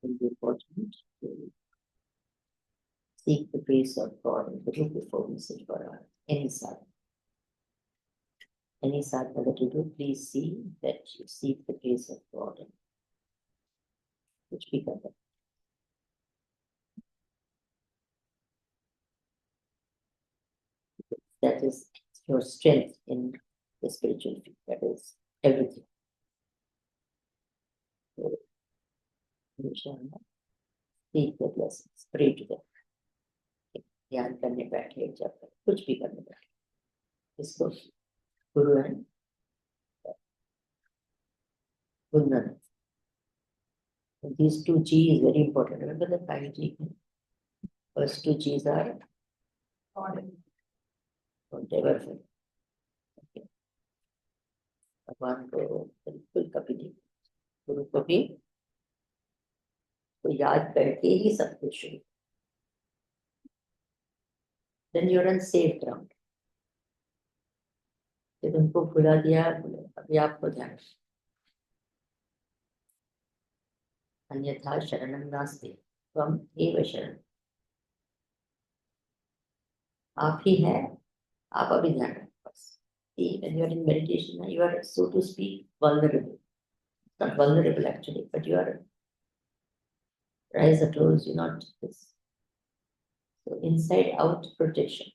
It is important to seek the grace of God and little before we sit for our any sadhana. Any sadhana that you do, please see that you seek the grace of God and which become that is your strength in the spiritual field. That is everything. So, inshallah, seek the blessings, pray to them. ध्यान करने बैठे जब तक कुछ भी करने बैठे इसको गुरु and Guru these two G is very important. Remember the 5G? First two G's are don't ever forget. Okay. भगवान को बिल्कुल कभी नहीं गुरु को भी तो याद करके ही सब कुछ शुरू then you're on safe ground. जब उनको भुला दिया अभी आपको ध्यान अन्यथा शरणं नास्ति त्वम् एव शरणं आप ही है आप अभी ध्यान रखो बस See, when you are in meditation you are so to speak vulnerable not vulnerable actually but you are rise the toes you not this so inside out protection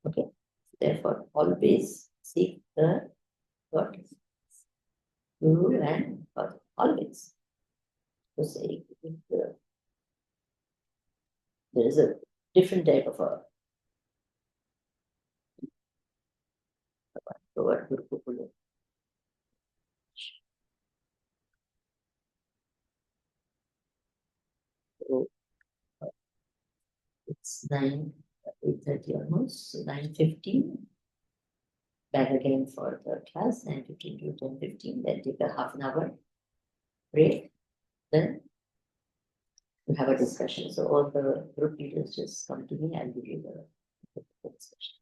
okay therefore always seek the what guru and Father always to say there is a different type of a what Guru को बोलो so it's 8:30 almost so 9:15 back again for the class 9:15 to 10:15 then take a half an hour break then we have a discussion so all the group leaders just come to me I'll give you the discussion